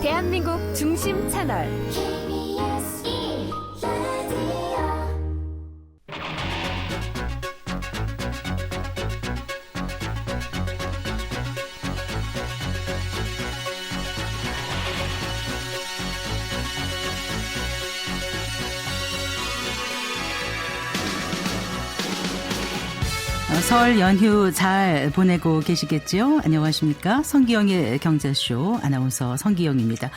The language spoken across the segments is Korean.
대한민국 중심 채널 설 연휴 잘 보내고 계시겠지요? 안녕하십니까? 성기영의 경제쇼 아나운서 성기영입니다.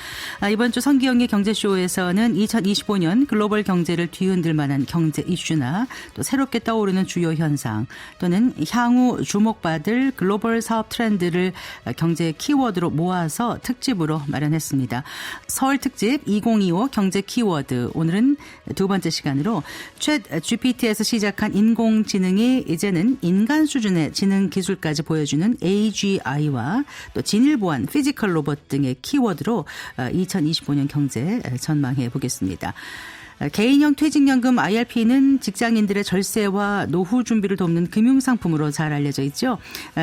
이번 주 성기영의 경제쇼에서는 2025년 글로벌 경제를 뒤흔들 만한 경제 이슈나 또 새롭게 떠오르는 주요 현상 또는 향후 주목받을 글로벌 사업 트렌드를 경제 키워드로 모아서 특집으로 마련했습니다. 설 특집 2025 경제 키워드, 오늘은 두 번째 시간으로 챗 GPT에서 시작한 인공지능이 이제는 인간 수준의 지능 기술까지 보여주는 AGI와 또 진일보한 피지컬 로봇 등의 키워드로 2025년 경제 전망해 보겠습니다. 개인형 퇴직연금 IRP는 직장인들의 절세와 노후 준비를 돕는 금융상품으로 잘 알려져 있죠.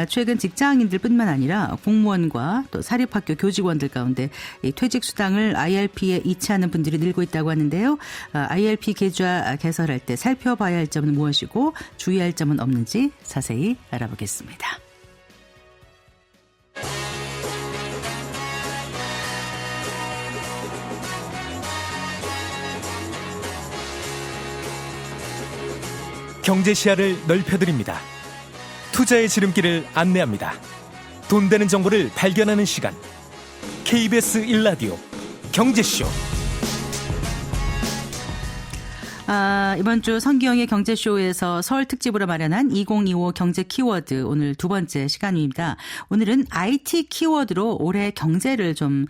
최근 직장인들뿐만 아니라 공무원과 또 사립학교 교직원들 가운데 이 퇴직수당을 IRP에 이체하는 분들이 늘고 있다고 하는데요. IRP 계좌 개설할 때 살펴봐야 할 점은 무엇이고 주의할 점은 없는지 자세히 알아보겠습니다. 경제 시야를 넓혀드립니다. 투자의 지름길을 안내합니다. 돈 되는 정보를 발견하는 시간. KBS 1라디오 경제쇼. 이번 주 성기영의 경제쇼에서 설 특집으로 마련한 2025 경제 키워드, 오늘 두 번째 시간입니다. 오늘은 IT 키워드로 올해 경제를 좀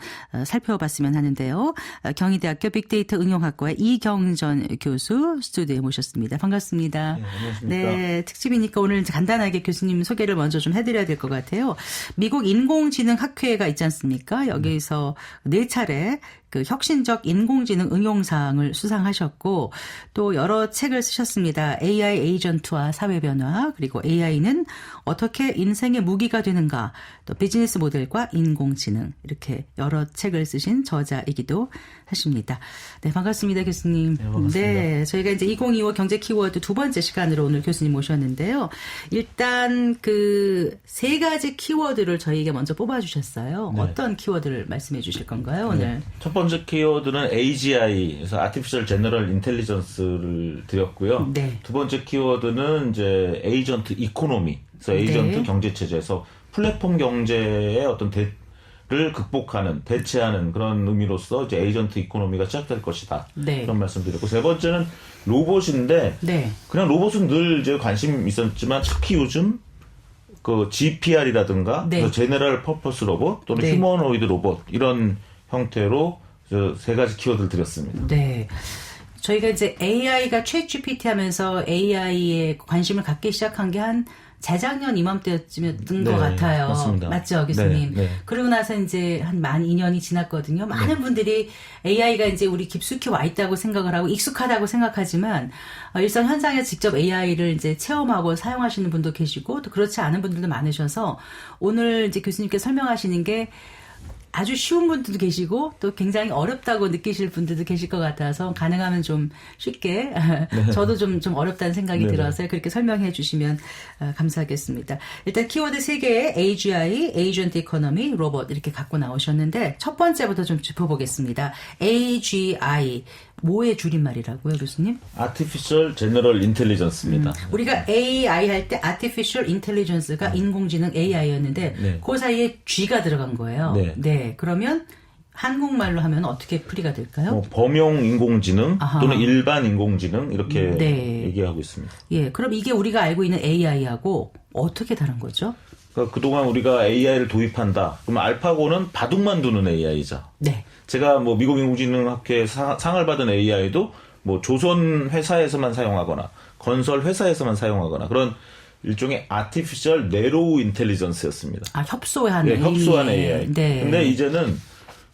살펴봤으면 하는데요. 경희대학교 빅데이터 응용학과의 이경전 교수 스튜디오에 모셨습니다. 반갑습니다. 네, 안녕하십니까. 네, 특집이니까 오늘 간단하게 교수님 소개를 먼저 좀 해드려야 될 것 같아요. 미국 인공지능학회가 있지 않습니까? 여기서 4차례 그 혁신적 인공지능 응용상을 수상하셨고 또 여러 책을 쓰셨습니다. AI 에이전트와 사회변화, 그리고 AI는 어떻게 인생의 무기가 되는가, 또 비즈니스 모델과 인공지능, 이렇게 여러 책을 쓰신 저자이기도 하십니다. 네, 반갑습니다, 교수님. 네, 반갑습니다. 네, 저희가 이제 2025 경제 키워드 두 번째 시간으로 오늘 교수님 모셨는데요. 일단 그 세 가지 키워드를 저희에게 먼저 뽑아주셨어요. 네. 어떤 키워드를 말씀해 주실 건가요, 오늘? 네. 첫 번째 키워드는 AGI에서 Artificial General Intelligence를 드렸고요. 네. 두 번째 키워드는 이제 에이전트 이코노미, 그래서 에이전트 네. 경제체제에서 플랫폼 경제의 어떤 를 극복하는, 대체하는 그런 의미로서 이제 에이전트 이코노미가 시작될 것이다. 네. 그런 말씀드렸고, 세 번째는 로봇인데, 네. 그냥 로봇은 늘 이제 관심 있었지만 특히 요즘 그 GPR이라든가 네. 제너럴 퍼포스 로봇 또는 네. 휴머노이드 로봇 이런 형태로 세 가지 키워드를 드렸습니다. 네. 저희가 이제 AI가 챗 GPT 하면서 AI에 관심을 갖기 시작한 게 한 재작년 이맘때쯤이었던 네, 것 같아요. 맞습니다. 맞죠, 교수님? 네, 네. 그러고 나서 이제 한 만 2년이 지났거든요. 많은 분들이 AI가 이제 우리 깊숙이 와 있다고 생각을 하고 익숙하다고 생각하지만 일상 현장에 직접 AI를 이제 체험하고 사용하시는 분도 계시고 또 그렇지 않은 분들도 많으셔서 오늘 이제 교수님께 설명하시는 게 아주 쉬운 분들도 계시고 또 굉장히 어렵다고 느끼실 분들도 계실 것 같아서 가능하면 좀 쉽게 저도 좀 어렵다는 생각이 네네. 들어서 그렇게 설명해 주시면 감사하겠습니다. 일단 키워드 3개의 AGI, 에이전트 이코노미, 로봇 이렇게 갖고 나오셨는데 첫 번째부터 좀 짚어보겠습니다. AGI 뭐의 줄임말이라고요, 교수님? Artificial General Intelligence입니다. 우리가 AI 할 때 Artificial Intelligence가 인공지능 AI였는데 네. 그 사이에 G가 들어간 거예요. 네. 그러면 한국말로 하면 어떻게 풀이가 될까요? 뭐 범용 인공지능 아하. 또는 일반 인공지능 이렇게 네. 얘기하고 있습니다. 예, 그럼 이게 우리가 알고 있는 AI하고 어떻게 다른 거죠? 그러니까 그동안 우리가 AI를 도입한다. 그러면 알파고는 바둑만 두는 AI죠. 네. 제가 뭐 미국 인공지능학회 상을 받은 AI도 뭐 조선 회사에서만 사용하거나 건설 회사에서만 사용하거나 그런 일종의 Artificial Narrow Intelligence였습니다. 협소하는 네, 협소한 AI. 네. 근데 이제는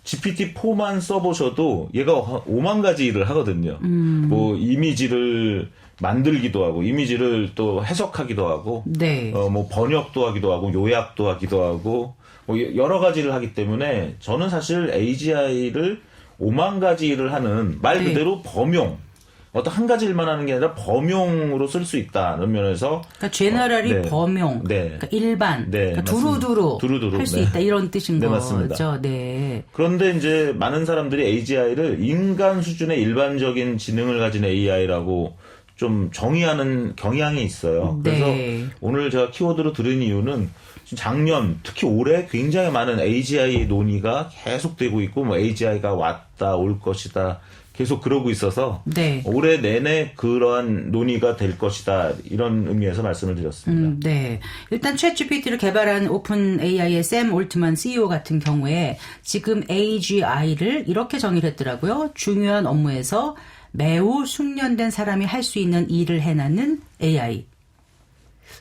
GPT-4만 써보셔도 얘가 5만 가지 일을 하거든요. 뭐 이미지를 만들기도 하고 이미지를 또 해석하기도 하고 네. 뭐 번역도 하기도 하고 요약도 하기도 하고 뭐 여러 가지를 하기 때문에 저는 사실 AGI를 5만 가지 일을 하는 말 그대로 범용, 어떤 한 가지 일만 하는 게 아니라 범용으로 쓸 수 있다는 면에서 그러니까 제너럴이 네. 범용, 네. 그러니까 일반, 네, 그러니까 맞습니다. 두루두루 할 수 네. 있다 이런 뜻인 네, 거죠. 맞습니다. 네. 그런데 이제 많은 사람들이 AGI를 인간 수준의 일반적인 지능을 가진 AI라고 좀 정의하는 경향이 있어요. 그래서 네. 오늘 제가 키워드로 들은 이유는 작년, 특히 올해 굉장히 많은 AGI 논의가 계속되고 있고, 뭐 AGI가 왔다, 올 것이다, 계속 그러고 있어서 네. 올해 내내 그러한 논의가 될 것이다, 이런 의미에서 말씀을 드렸습니다. 네. 일단 챗GPT를 개발한 오픈 AI의 샘 올트만 CEO 같은 경우에 지금 AGI를 이렇게 정의를 했더라고요. 중요한 업무에서 매우 숙련된 사람이 할 수 있는 일을 해내는 AI.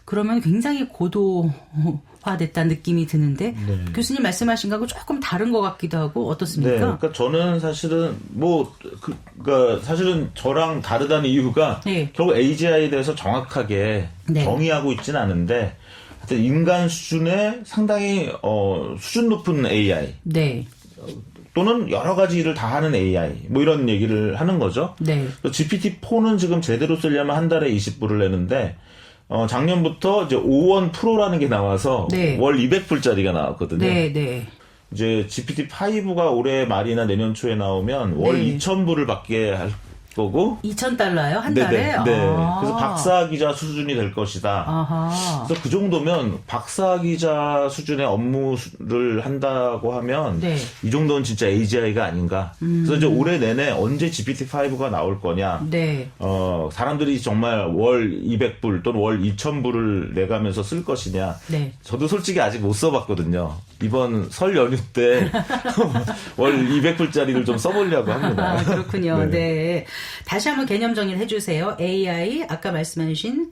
그러면 굉장히 고도화됐다는 느낌이 드는데 교수님 말씀하신 거하고 조금 다른 것 같기도 하고 어떻습니까? 네, 그러니까 저는 사실은 그러니까 사실은 저랑 다르다는 이유가 네. 결국 AGI에 대해서 정확하게 네. 정의하고 있지는 않은데 하여튼 인간 수준의 상당히 수준 높은 AI 네. 또는 여러 가지 일을 다 하는 AI 뭐 이런 얘기를 하는 거죠. 네. GPT-4는 지금 제대로 쓰려면 한 달에 20불을 내는데 작년부터 이제 5원 프로라는 게 나와서 네. 월 200불짜리가 나왔거든요. 네, 네. 이제 GPT-5가 올해 말이나 내년 초에 나오면 월 네. 2,000불을 받게 할 거고. $2,000요? 한 네네. 달에? 네. 아. 그래서 박사기자 수준이 될 것이다. 아하. 그래서 그 정도면 박사기자 수준의 업무를 한다고 하면 네. 이 정도는 진짜 AGI가 아닌가. 그래서 이제 올해 내내 언제 GPT-5가 나올 거냐. 네. 사람들이 정말 월 200불 또는 월 2,000불을 내가면서 쓸 것이냐. 네. 저도 솔직히 아직 못 써봤거든요. 이번 설 연휴 때 월 200불짜리를 좀 써보려고 합니다. 아, 그렇군요. 네. 네. 다시 한번 개념 정리를 해주세요. AI, 아까 말씀하신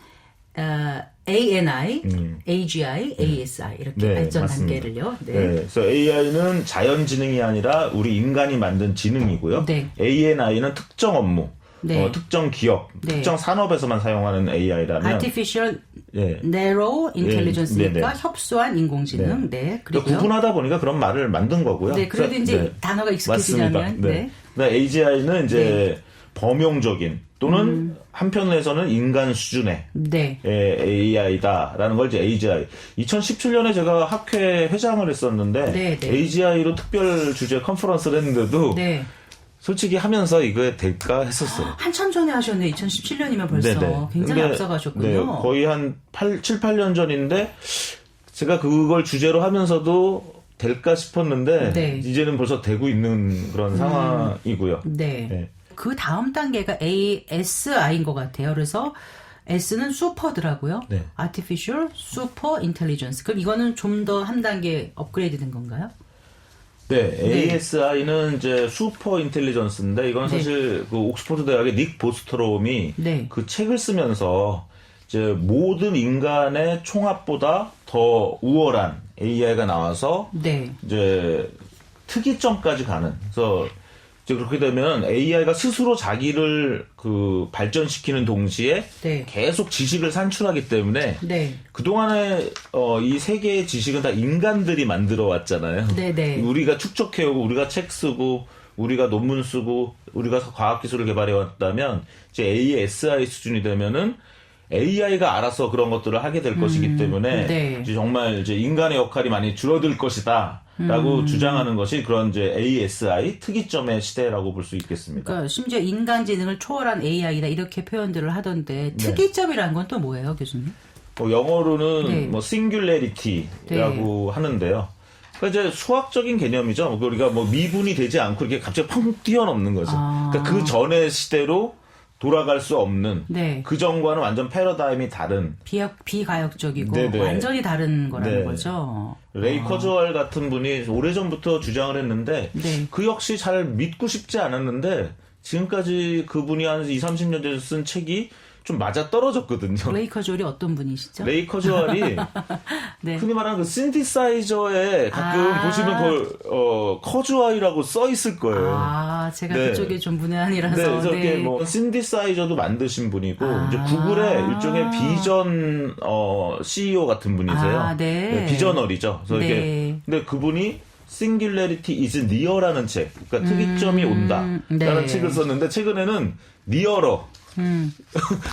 ANI, AGI, ASI 이렇게 네, 발전 맞습니다. 단계를요. 네. 그래서 AI는 자연지능이 아니라 우리 인간이 만든 지능이고요. 네. ANI는 특정 업무, 네. 특정 기업, 네. 특정 산업에서만 사용하는 AI라면 Artificial 예. Narrow Intelligence니까 네, 네. 협소한 인공지능. 네. 그러니까 그리고요. 구분하다 보니까 그런 말을 만든 거고요. 네. 그래도 그래서- 이제 네. 단어가 익숙해지려면. 맞습니다. 네. 네. AGI는 이제 범용적인 또는 한편에서는 인간 수준의 네. AI다라는 걸 이제 AGI. 2017년에 제가 학회 회장을 했었는데 네, 네. AGI로 특별 주제 컨퍼런스를 했는데도 네. 솔직히 하면서 이거 될까 했었어요. 한참 전에 하셨네. 2017년이면 벌써. 네네. 굉장히 근데, 앞서가셨군요. 네, 거의 한 7, 8년 전인데 제가 그걸 주제로 하면서도 될까 싶었는데 네. 이제는 벌써 되고 있는 그런 상황이고요. 네. 네. 그 다음 단계가 ASI인 것 같아요. 그래서 S는 슈퍼더라고요. 네. Artificial Super Intelligence. 그럼 이거는 좀 더 한 단계 업그레이드 된 건가요? 네, ASI는 이제 슈퍼 인텔리전스인데 이건 네. 사실 그 옥스퍼드 대학의 닉 보스트롬이 네. 그 책을 쓰면서 이제 모든 인간의 총합보다 더 우월한 AI가 나와서 네. 이제 특이점까지 가는. 그래서 이제 그렇게 되면 AI가 스스로 자기를 그 발전시키는 동시에 네. 계속 지식을 산출하기 때문에 네. 그동안에 이 세계의 지식은 다 인간들이 만들어 왔잖아요. 네네. 우리가 축적해오고 우리가 책 쓰고 우리가 논문 쓰고 우리가 과학기술을 개발해 왔다면 이제 ASI 수준이 되면은 AI가 알아서 그런 것들을 하게 될 것이기 때문에 네. 이제 정말 이제 인간의 역할이 많이 줄어들 것이다라고 주장하는 것이 그런 이제 ASI 특이점의 시대라고 볼 수 있겠습니다. 그러니까 심지어 인간지능을 초월한 AI다 이렇게 표현들을 하던데 특이점이라는 건 또 뭐예요, 교수님? 영어로는 네. 뭐 singularity라고 하는데요. 그러니까 이제 수학적인 개념이죠. 우리가 뭐 미분이 되지 않고 이렇게 갑자기 펑 뛰어넘는 거죠. 그러니까 그 전의 시대로 돌아갈 수 없는 네. 그 전과는 완전 패러다임이 다른 비가역적이고 네네. 완전히 다른 거라는 네. 거죠. 레이 커즈웰 같은 분이 오래전부터 주장을 했는데 네. 그 역시 잘 믿고 싶지 않았는데 지금까지 그분이 한 20, 30년 전에 쓴 책이 좀 맞아 떨어졌거든요. 레이 커주얼이 어떤 분이시죠? 레이 커주얼이 네. 흔히 말하는 그 신디사이저에 가끔 보시면 그 커주얼이라고 써 있을 거예요. 아, 제가 네. 그쪽에 좀 문외한이라서. 네, 그래서 네. 이렇게 뭐 신디사이저도 만드신 분이고 아. 이제 구글의 일종의 비전 CEO 같은 분이세요. 아, 네. 네, 비저널이죠. 그래서 네. 이렇게 근데 그분이 Singularity is Near라는 책, 그러니까 특이점이 온다라는 네. 책을 썼는데 최근에는 Nearer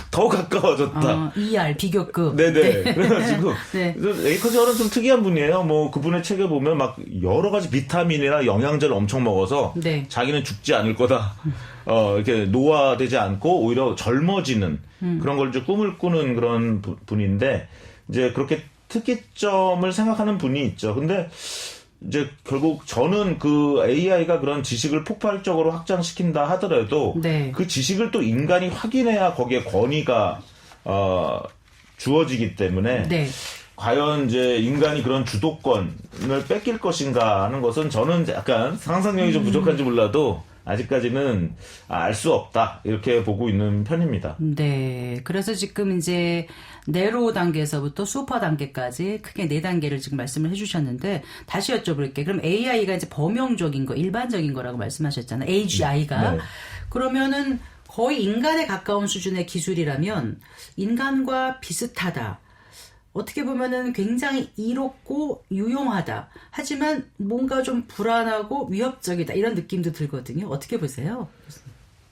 더 가까워졌다. ER 비교급. 네네. 그래가지고 네. 레이 커주얼은 좀 특이한 분이에요. 뭐 그분의 책에 보면 막 여러 가지 비타민이나 영양제를 엄청 먹어서 네. 자기는 죽지 않을 거다. 이렇게 노화되지 않고 오히려 젊어지는 그런 걸 좀 꿈을 꾸는 그런 분인데 이제 그렇게 특이점을 생각하는 분이 있죠. 근데 이제 결국 저는 그 AI가 그런 지식을 폭발적으로 확장시킨다 하더라도 네. 그 지식을 또 인간이 확인해야 거기에 권위가 주어지기 때문에 네. 과연 이제 인간이 그런 주도권을 뺏길 것인가 하는 것은 저는 약간 상상력이 좀 부족한지 몰라도 아직까지는 알 수 없다 이렇게 보고 있는 편입니다. 네. 그래서 지금 이제 네로 단계에서부터 슈퍼 단계까지 크게 4단계를 지금 말씀을 해주셨는데 다시 여쭤볼게요. 그럼 AI가 이제 범용적인 거, 일반적인 거라고 말씀하셨잖아요. AGI가. 네. 그러면은 거의 인간에 가까운 수준의 기술이라면 인간과 비슷하다. 어떻게 보면은 굉장히 이롭고 유용하다. 하지만 뭔가 좀 불안하고 위협적이다. 이런 느낌도 들거든요. 어떻게 보세요?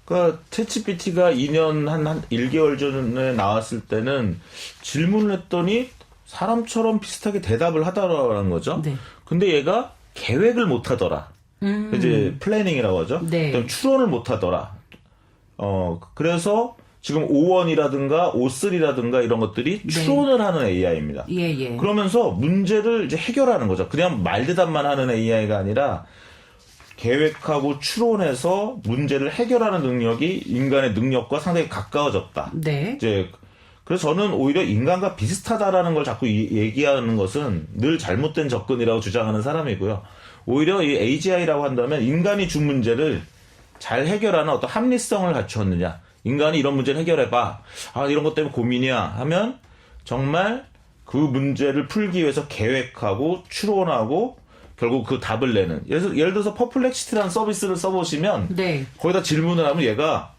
그러니까 챗GPT가 2년 한 1개월 전에 나왔을 때는 질문을 했더니 사람처럼 비슷하게 대답을 하더라는 거죠. 네. 근데 얘가 계획을 못 하더라. 이제 플래닝이라고 하죠. 네. 그다음에 추론을 못 하더라. 그래서 지금 O1이라든가 O3라든가 이런 것들이 네. 추론을 하는 AI입니다. 예, 예. 그러면서 문제를 이제 해결하는 거죠. 그냥 말대답만 하는 AI가 아니라 계획하고 추론해서 문제를 해결하는 능력이 인간의 능력과 상당히 가까워졌다. 네. 이제 그래서 저는 오히려 인간과 비슷하다라는 걸 자꾸 얘기하는 것은 늘 잘못된 접근이라고 주장하는 사람이고요. 오히려 이 AGI라고 한다면 인간이 준 문제를 잘 해결하는 어떤 합리성을 갖추었느냐. 인간이 이런 문제를 해결해봐. 아, 이런 것 때문에 고민이야. 하면 정말 그 문제를 풀기 위해서 계획하고 추론하고 결국 그 답을 내는. 예를 들어서 퍼플렉시티라는 서비스를 써보시면 네. 거기다 질문을 하면 얘가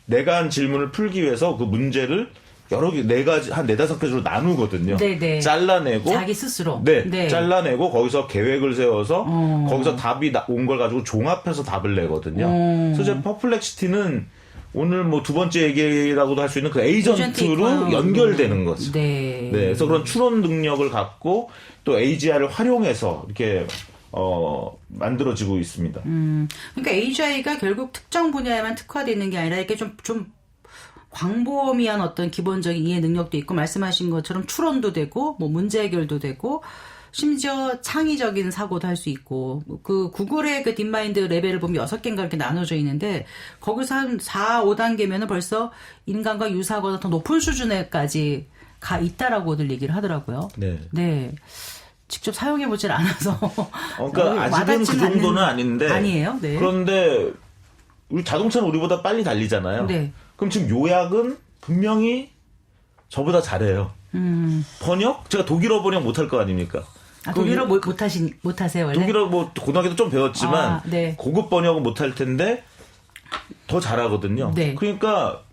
내가 한 질문을 풀기 위해서 그 문제를 여러 개, 네 가지, 한 4-5가지로 나누거든요. 네네. 잘라내고. 자기 스스로. 네. 잘라내고 거기서 계획을 세워서 거기서 답이 온 걸 가지고 종합해서 답을 내거든요. 그래서 이제 퍼플렉시티는 오늘 뭐 2번째 얘기라고도 할 수 있는 그 에이전트로 연결되는 거죠. 네. 네. 그래서 그런 추론 능력을 갖고 또 AGI를 활용해서 이렇게 만들어지고 있습니다. 그러니까 AGI가 결국 특정 분야에만 특화되어 있는 게 아니라 이렇게 좀 광범위한 어떤 기본적인 이해 능력도 있고 말씀하신 것처럼 추론도 되고 뭐 문제 해결도 되고 심지어 창의적인 사고도 할 수 있고 그 구글의 그 딥마인드 레벨을 보면 6개인가 이렇게 나눠져 있는데 거기서 한 4, 5단계면은 벌써 인간과 유사하거나 더 높은 수준에까지 가 있다라고들 얘기를 하더라고요. 네. 네. 직접 사용해보질 않아서. 그러니까 아직은 그 정도는 아닌데. 아니에요? 네. 그런데 우리 자동차는 우리보다 빨리 달리잖아요. 네. 그럼 지금 요약은 분명히 저보다 잘해요. 번역? 제가 독일어 번역 못할 거 아닙니까? 아, 독일어 못하세요, 원래? 독일어 뭐 고등학교도 좀 배웠지만 아, 네. 고급 번역은 못할 텐데 더 잘하거든요. 네. 그러니까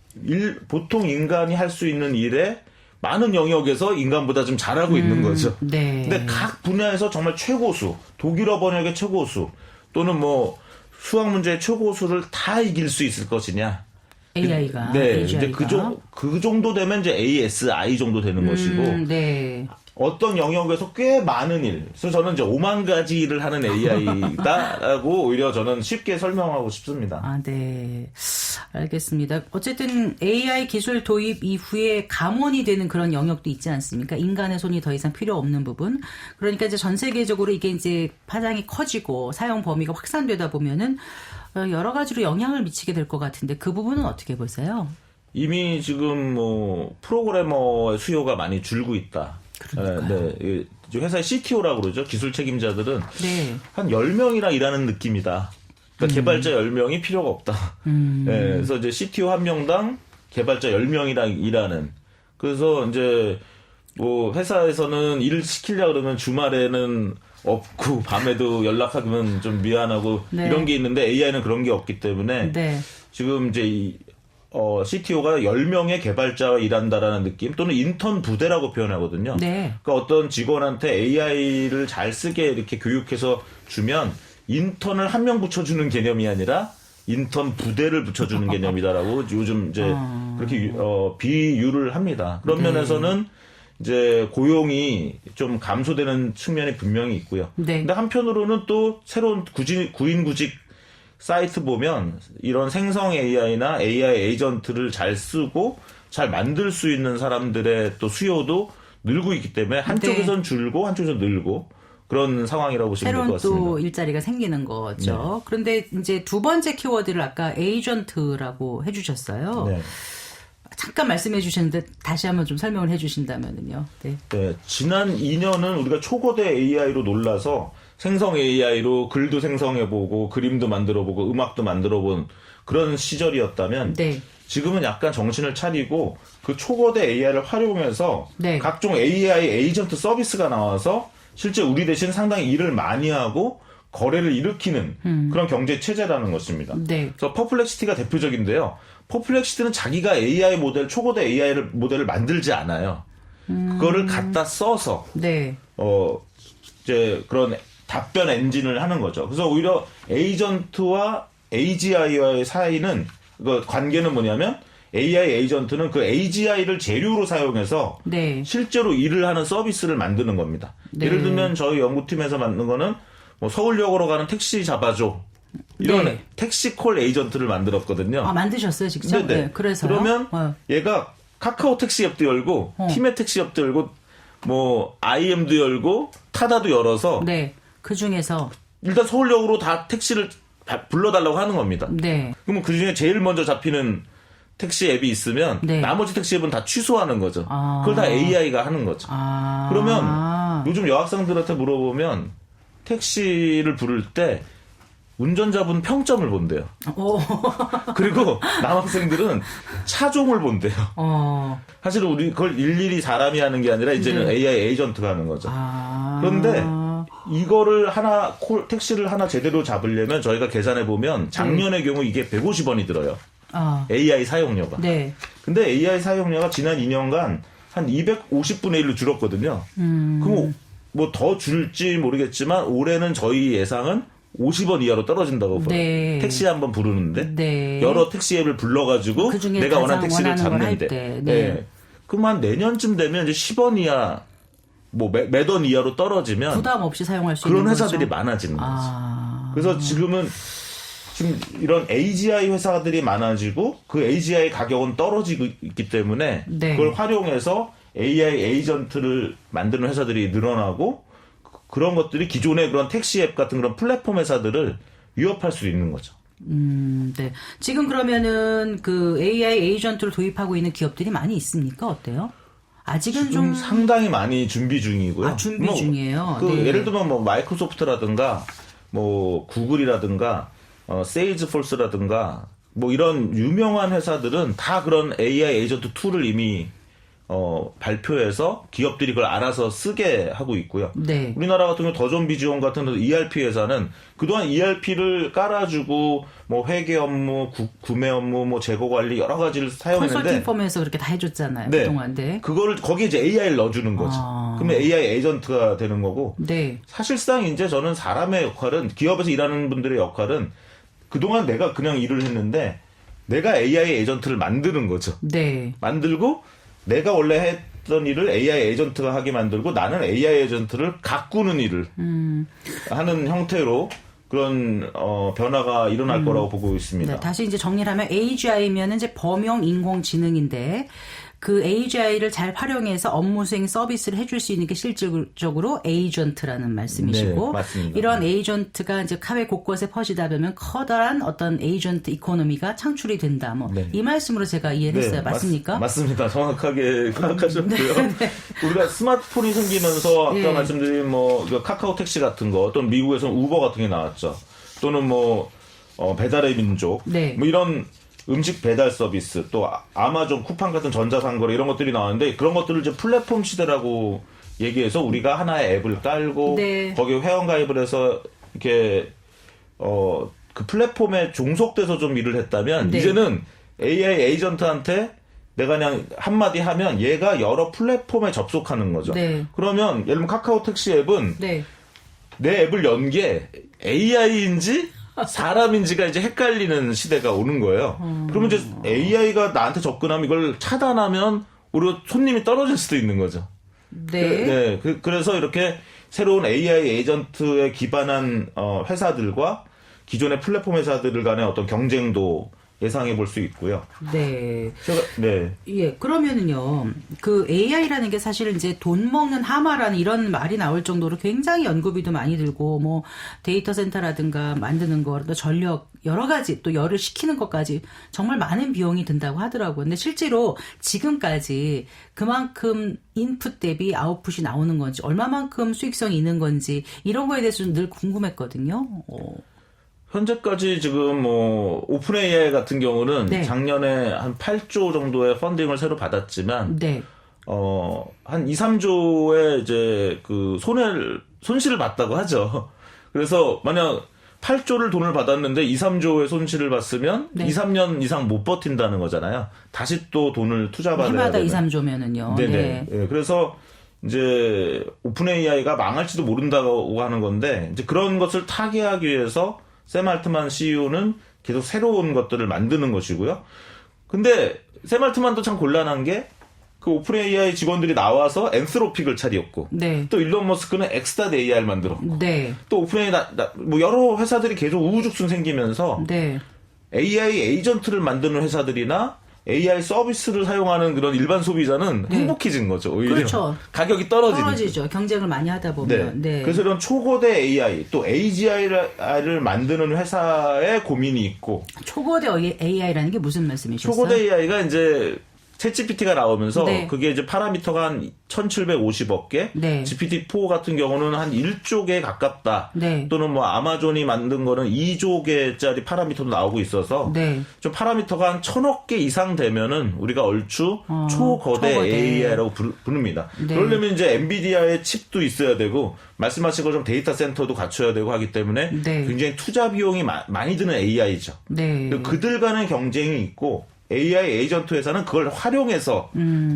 보통 인간이 할 수 있는 일에 많은 영역에서 인간보다 좀 잘하고 있는 거죠. 네. 근데 각 분야에서 정말 최고수, 독일어 번역의 최고수 또는 뭐 수학 문제의 최고수를 다 이길 수 있을 것이냐? AI가. 네, AGI가. 이제 그 정도 되면 이제 ASI 정도 되는 것이고, 네. 어떤 영역에서 꽤 많은 일. 그래서 저는 이제 5만 가지 일을 하는 AI다라고 오히려 저는 쉽게 설명하고 싶습니다. 아, 네. 알겠습니다. 어쨌든 AI 기술 도입 이후에 감원이 되는 그런 영역도 있지 않습니까? 인간의 손이 더 이상 필요 없는 부분. 그러니까 이제 전 세계적으로 이게 이제 파장이 커지고 사용 범위가 확산되다 보면은 여러 가지로 영향을 미치게 될 것 같은데 그 부분은 어떻게 보세요? 이미 지금 뭐 프로그래머의 수요가 많이 줄고 있다. 그러니까요. 네, 회사의 CTO라고 그러죠. 기술 책임자들은 네. 한 10명이나 일하는 느낌이다. 그러니까 개발자 10명이 필요가 없다. 네, 그래서 이제 CTO 한 명당 개발자 10명이랑 일하는. 그래서 이제 뭐 회사에서는 일을 시키려고 그러면 주말에는 없고 밤에도 연락하면 좀 미안하고 네. 이런 게 있는데 AI는 그런 게 없기 때문에 네. 지금 이제 CTO가 10명의 개발자와 일한다라는 느낌 또는 인턴 부대라고 표현하거든요. 네. 그러니까 어떤 직원한테 AI를 잘 쓰게 이렇게 교육해서 주면 인턴을 한 명 붙여주는 개념이 아니라 인턴 부대를 붙여주는 개념이다라고 요즘 이제 그렇게 비유를 합니다. 그런 네. 면에서는 이제 고용이 좀 감소되는 측면이 분명히 있고요. 네. 근데 한편으로는 또 새로운 구인구직 사이트 보면 이런 생성 AI나 AI 에이전트를 잘 쓰고 잘 만들 수 있는 사람들의 또 수요도 늘고 있기 때문에 한쪽에선 줄고 한쪽에선 늘고 그런 상황이라고 보시면 될 것 새로운 같습니다. 또 일자리가 생기는 거죠. 그런데 이제 두 번째 키워드를 아까 에이전트라고 해주셨어요. 네. 잠깐 말씀해 주셨는데 다시 한번 좀 설명을 해 주신다면은요. 네. 네, 지난 2년은 우리가 초거대 AI로 놀라서 생성 AI로 글도 생성해보고 그림도 만들어보고 음악도 만들어본 그런 시절이었다면 네. 지금은 약간 정신을 차리고 그 초거대 AI를 활용해서 네. 각종 AI 에이전트 서비스가 나와서 실제 우리 대신 상당히 일을 많이 하고 거래를 일으키는 그런 경제 체제라는 것입니다. 네. 그래서 퍼플렉시티가 대표적인데요. 퍼플렉시티는 자기가 AI 모델, 초거대 AI 모델을 만들지 않아요. 그거를 갖다 써서 네. 이제 그런 답변 엔진을 하는 거죠. 그래서 오히려 에이전트와 AGI와의 사이는 그 관계는 뭐냐면 AI 에이전트는 그 AGI를 재료로 사용해서 네. 실제로 일을 하는 서비스를 만드는 겁니다. 네. 예를 들면 저희 연구팀에서 만든 거는 뭐 서울역으로 가는 택시 잡아줘 이런 네. 택시콜 에이전트를 만들었거든요. 아, 만드셨어요, 직접? 네네. 네. 그래서요? 그러면 얘가 카카오 택시 앱도 열고 티메 택시 앱도 열고 뭐 IM도 열고 타다도 열어서 네. 그 중에서 일단 서울역으로 다 택시를 불러달라고 하는 겁니다. 네. 그러면 그 중에 제일 먼저 잡히는 택시 앱이 있으면 네. 나머지 택시 앱은 다 취소하는 거죠. 아. 그걸 다 AI가 하는 거죠. 아. 그러면 요즘 여학생들한테 물어보면 택시를 부를 때 운전자분 평점을 본대요. 오. 그리고 남학생들은 차종을 본대요. 사실은 우리 그걸 일일이 사람이 하는 게 아니라 이제는 네. AI 에이전트가 하는 거죠. 아. 그런데 이거를 택시를 하나 제대로 잡으려면 저희가 계산해 보면 작년의 경우 이게 150원이 들어요. AI 사용료가. 네. 근데 AI 사용료가 지난 2년간 한 250분의 1로 줄었거든요. 그럼 뭐 더 줄지 모르겠지만 올해는 저희 예상은 50원 이하로 떨어진다고 봐요. 네. 택시 한번 부르는데 네. 여러 택시 앱을 불러가지고 그중에 내가 원하는 가장 택시를 원하는 걸 할 잡는데. 때. 네. 그럼 한 내년쯤 되면 이제 10원 이하 뭐 몇 원 이하로 떨어지면 부담 없이 사용할 수 그런 있는 회사들이 거죠? 많아지는 거죠. 그래서 지금 이런 AGI 회사들이 많아지고 그 AGI 가격은 떨어지고 있기 때문에 네. 그걸 활용해서 AI 에이전트를 만드는 회사들이 늘어나고 그런 것들이 기존의 그런 택시 앱 같은 그런 플랫폼 회사들을 위협할 수 있는 거죠. 네. 지금 그러면은 그 AI 에이전트를 도입하고 있는 기업들이 많이 있습니까? 어때요? 아직은 좀 상당히 많이 준비 중이고요. 아, 준비 중이에요. 그 네. 예를 들면 뭐 마이크로소프트라든가 뭐 구글이라든가 세일즈포스라든가 뭐 이런 유명한 회사들은 다 그런 AI 에이전트 툴을 이미 발표해서 기업들이 그걸 알아서 쓰게 하고 있고요. 네. 우리나라 같은 경우 더존비지온 같은 ERP 회사는 그동안 ERP를 깔아주고 뭐 회계 업무, 구매 업무, 뭐 재고 관리 여러 가지를 사용했는데 컨설팅 펌에서 그렇게 다 해줬잖아요. 네. 그동안. 네. 그거를 거기에 이제 AI를 넣어주는 거죠. 그러면 AI 에이전트가 되는 거고 네. 사실상 이제 저는 사람의 역할은 기업에서 일하는 분들의 역할은 그동안 내가 그냥 일을 했는데 내가 AI 에이전트를 만드는 거죠. 네. 만들고 내가 원래 했던 일을 AI 에이전트가 하게 만들고 나는 AI 에이전트를 가꾸는 일을 하는 형태로 그런 변화가 일어날 거라고 보고 있습니다. 네, 다시 이제 정리를 하면 AGI면 이제 범용 인공지능인데 그 AGI를 잘 활용해서 업무 수행 서비스를 해줄 수 있는 게 실질적으로 에이전트라는 말씀이시고, 네, 맞습니다. 이런 에이전트가 이제 사회 곳곳에 퍼지다 보면 커다란 어떤 에이전트 이코노미가 창출이 된다. 뭐 이 말씀으로 제가 이해를 했어요. 맞습니까? 맞습니다. 정확하게 파악하셨고요. 우리가 스마트폰이 생기면서 아까 네. 말씀드린 뭐 카카오 택시 같은 거, 또는 미국에서는 우버 같은 게 나왔죠. 또는 뭐 배달의 민족, 네. 뭐 이런 음식 배달 서비스, 또 아마존 쿠팡 같은 전자상거래 이런 것들이 나왔는데 그런 것들을 이제 플랫폼 시대라고 얘기해서 우리가 하나의 앱을 깔고 네. 거기에 회원 가입을 해서 이렇게 그 플랫폼에 종속돼서 좀 일을 했다면 네. 이제는 AI 에이전트한테 내가 그냥 한마디 하면 얘가 여러 플랫폼에 접속하는 거죠. 네. 그러면 예를 들면 카카오 택시 앱은 네. 내 앱을 연 게 AI인지 사람인지가 이제 헷갈리는 시대가 오는 거예요. 그러면 이제 AI가 나한테 접근하면 이걸 차단하면 우리 손님이 떨어질 수도 있는 거죠. 네. 그래서 이렇게 새로운 AI 에이전트에 기반한 회사들과 기존의 플랫폼 회사들 간의 어떤 경쟁도 예상해 볼 수 있고요. 네. 네. 예, 그러면은요, 그 AI라는 게 사실은 이제 돈 먹는 하마라는 이런 말이 나올 정도로 굉장히 연구비도 많이 들고, 뭐, 데이터 센터라든가 만드는 거, 또 전력, 여러 가지, 또 열을 식히는 것까지 정말 많은 비용이 든다고 하더라고요. 근데 실제로 지금까지 그만큼 인풋 대비 아웃풋이 나오는 건지, 얼마만큼 수익성이 있는 건지, 이런 거에 대해서 늘 궁금했거든요. 현재까지 지금 뭐 오픈 AI 같은 경우는 네. 작년에 한 8조 정도의 펀딩을 새로 받았지만 네. 한 2, 3조의 이제 그 손실을 봤다고 하죠. 그래서 만약 8조를 돈을 받았는데 2, 3조의 손실을 봤으면 네. 2, 3년 이상 못 버틴다는 거잖아요. 다시 또 돈을 투자받아야 해마다 되는. 2, 3조면은요. 네네. 네. 예, 그래서 이제 오픈 AI가 망할지도 모른다고 하는 건데 이제 그런 것을 타개하기 위해서 샘 알트만 CEO는 계속 새로운 것들을 만드는 것이고요. 근데 샘 알트만도 참 곤란한 게 그 오픈 AI 직원들이 나와서 엔스로픽을 차렸고 네. 또 일론 머스크는 엑스닷AI를 만들었고 네. 또 오픈 AI 뭐 여러 회사들이 계속 우후죽순 생기면서 네. AI 에이전트를 만드는 회사들이나 AI 서비스를 사용하는 그런 일반 소비자는 네. 행복해진 거죠. 오히려 그렇죠. 가격이 떨어지는 떨어지죠. 경쟁을 많이 하다 보면. 네. 그래서 이런 초거대 AI 또 AGI를 만드는 회사의 고민이 있고 초거대 AI라는 게 무슨 말씀이셨어요? 초거대 AI가 이제 챗GPT가 나오면서 네. 그게 이제 파라미터가 한 1750억 개, 네. GPT-4 같은 경우는 한 1조 개 가깝다. 네. 또는 뭐 아마존이 만든 거는 2조 개짜리 파라미터도 나오고 있어서 네. 좀 파라미터가 한 1000억 개 이상 되면은 우리가 얼추 초거대. AI라고 부릅니다. 네. 그러려면 이제 엔비디아의 칩도 있어야 되고 말씀하신 것처럼 데이터 센터도 갖춰야 되고 하기 때문에 네. 굉장히 투자 비용이 많이 드는 AI죠. 네. 그들 간의 경쟁이 있고 AI 에이전트 회사는 그걸 활용해서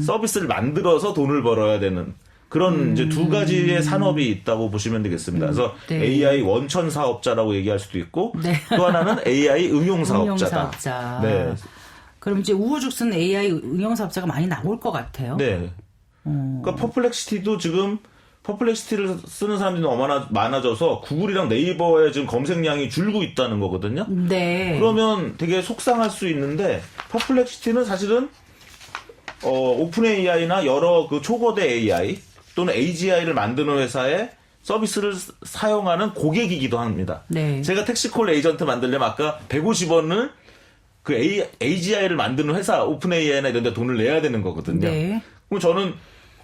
서비스를 만들어서 돈을 벌어야 되는 그런 이제 두 가지의 산업이 있다고 보시면 되겠습니다. 그래서 네. AI 원천 사업자라고 얘기할 수도 있고 네. 또 하나는 AI 응용 사업자다. 응용사업자. 네. 그럼 이제 우후죽순 AI 응용사업자가 많이 나올 것 같아요. 네. 그러니까 퍼플렉시티도 지금 퍼플렉시티를 쓰는 사람들이 너무 많아져서 구글이랑 네이버의 지금 검색량이 줄고 있다는 거거든요. 네. 그러면 되게 속상할 수 있는데 퍼플렉시티는 사실은 오픈 AI나 여러 그 초거대 AI 또는 AGI를 만드는 회사의 서비스를 사용하는 고객이기도 합니다. 네. 제가 택시콜 에이전트 만들려면 아까 150원을 그 AGI를 만드는 회사 오픈 AI나 이런 데 돈을 내야 되는 거거든요. 네. 그럼 저는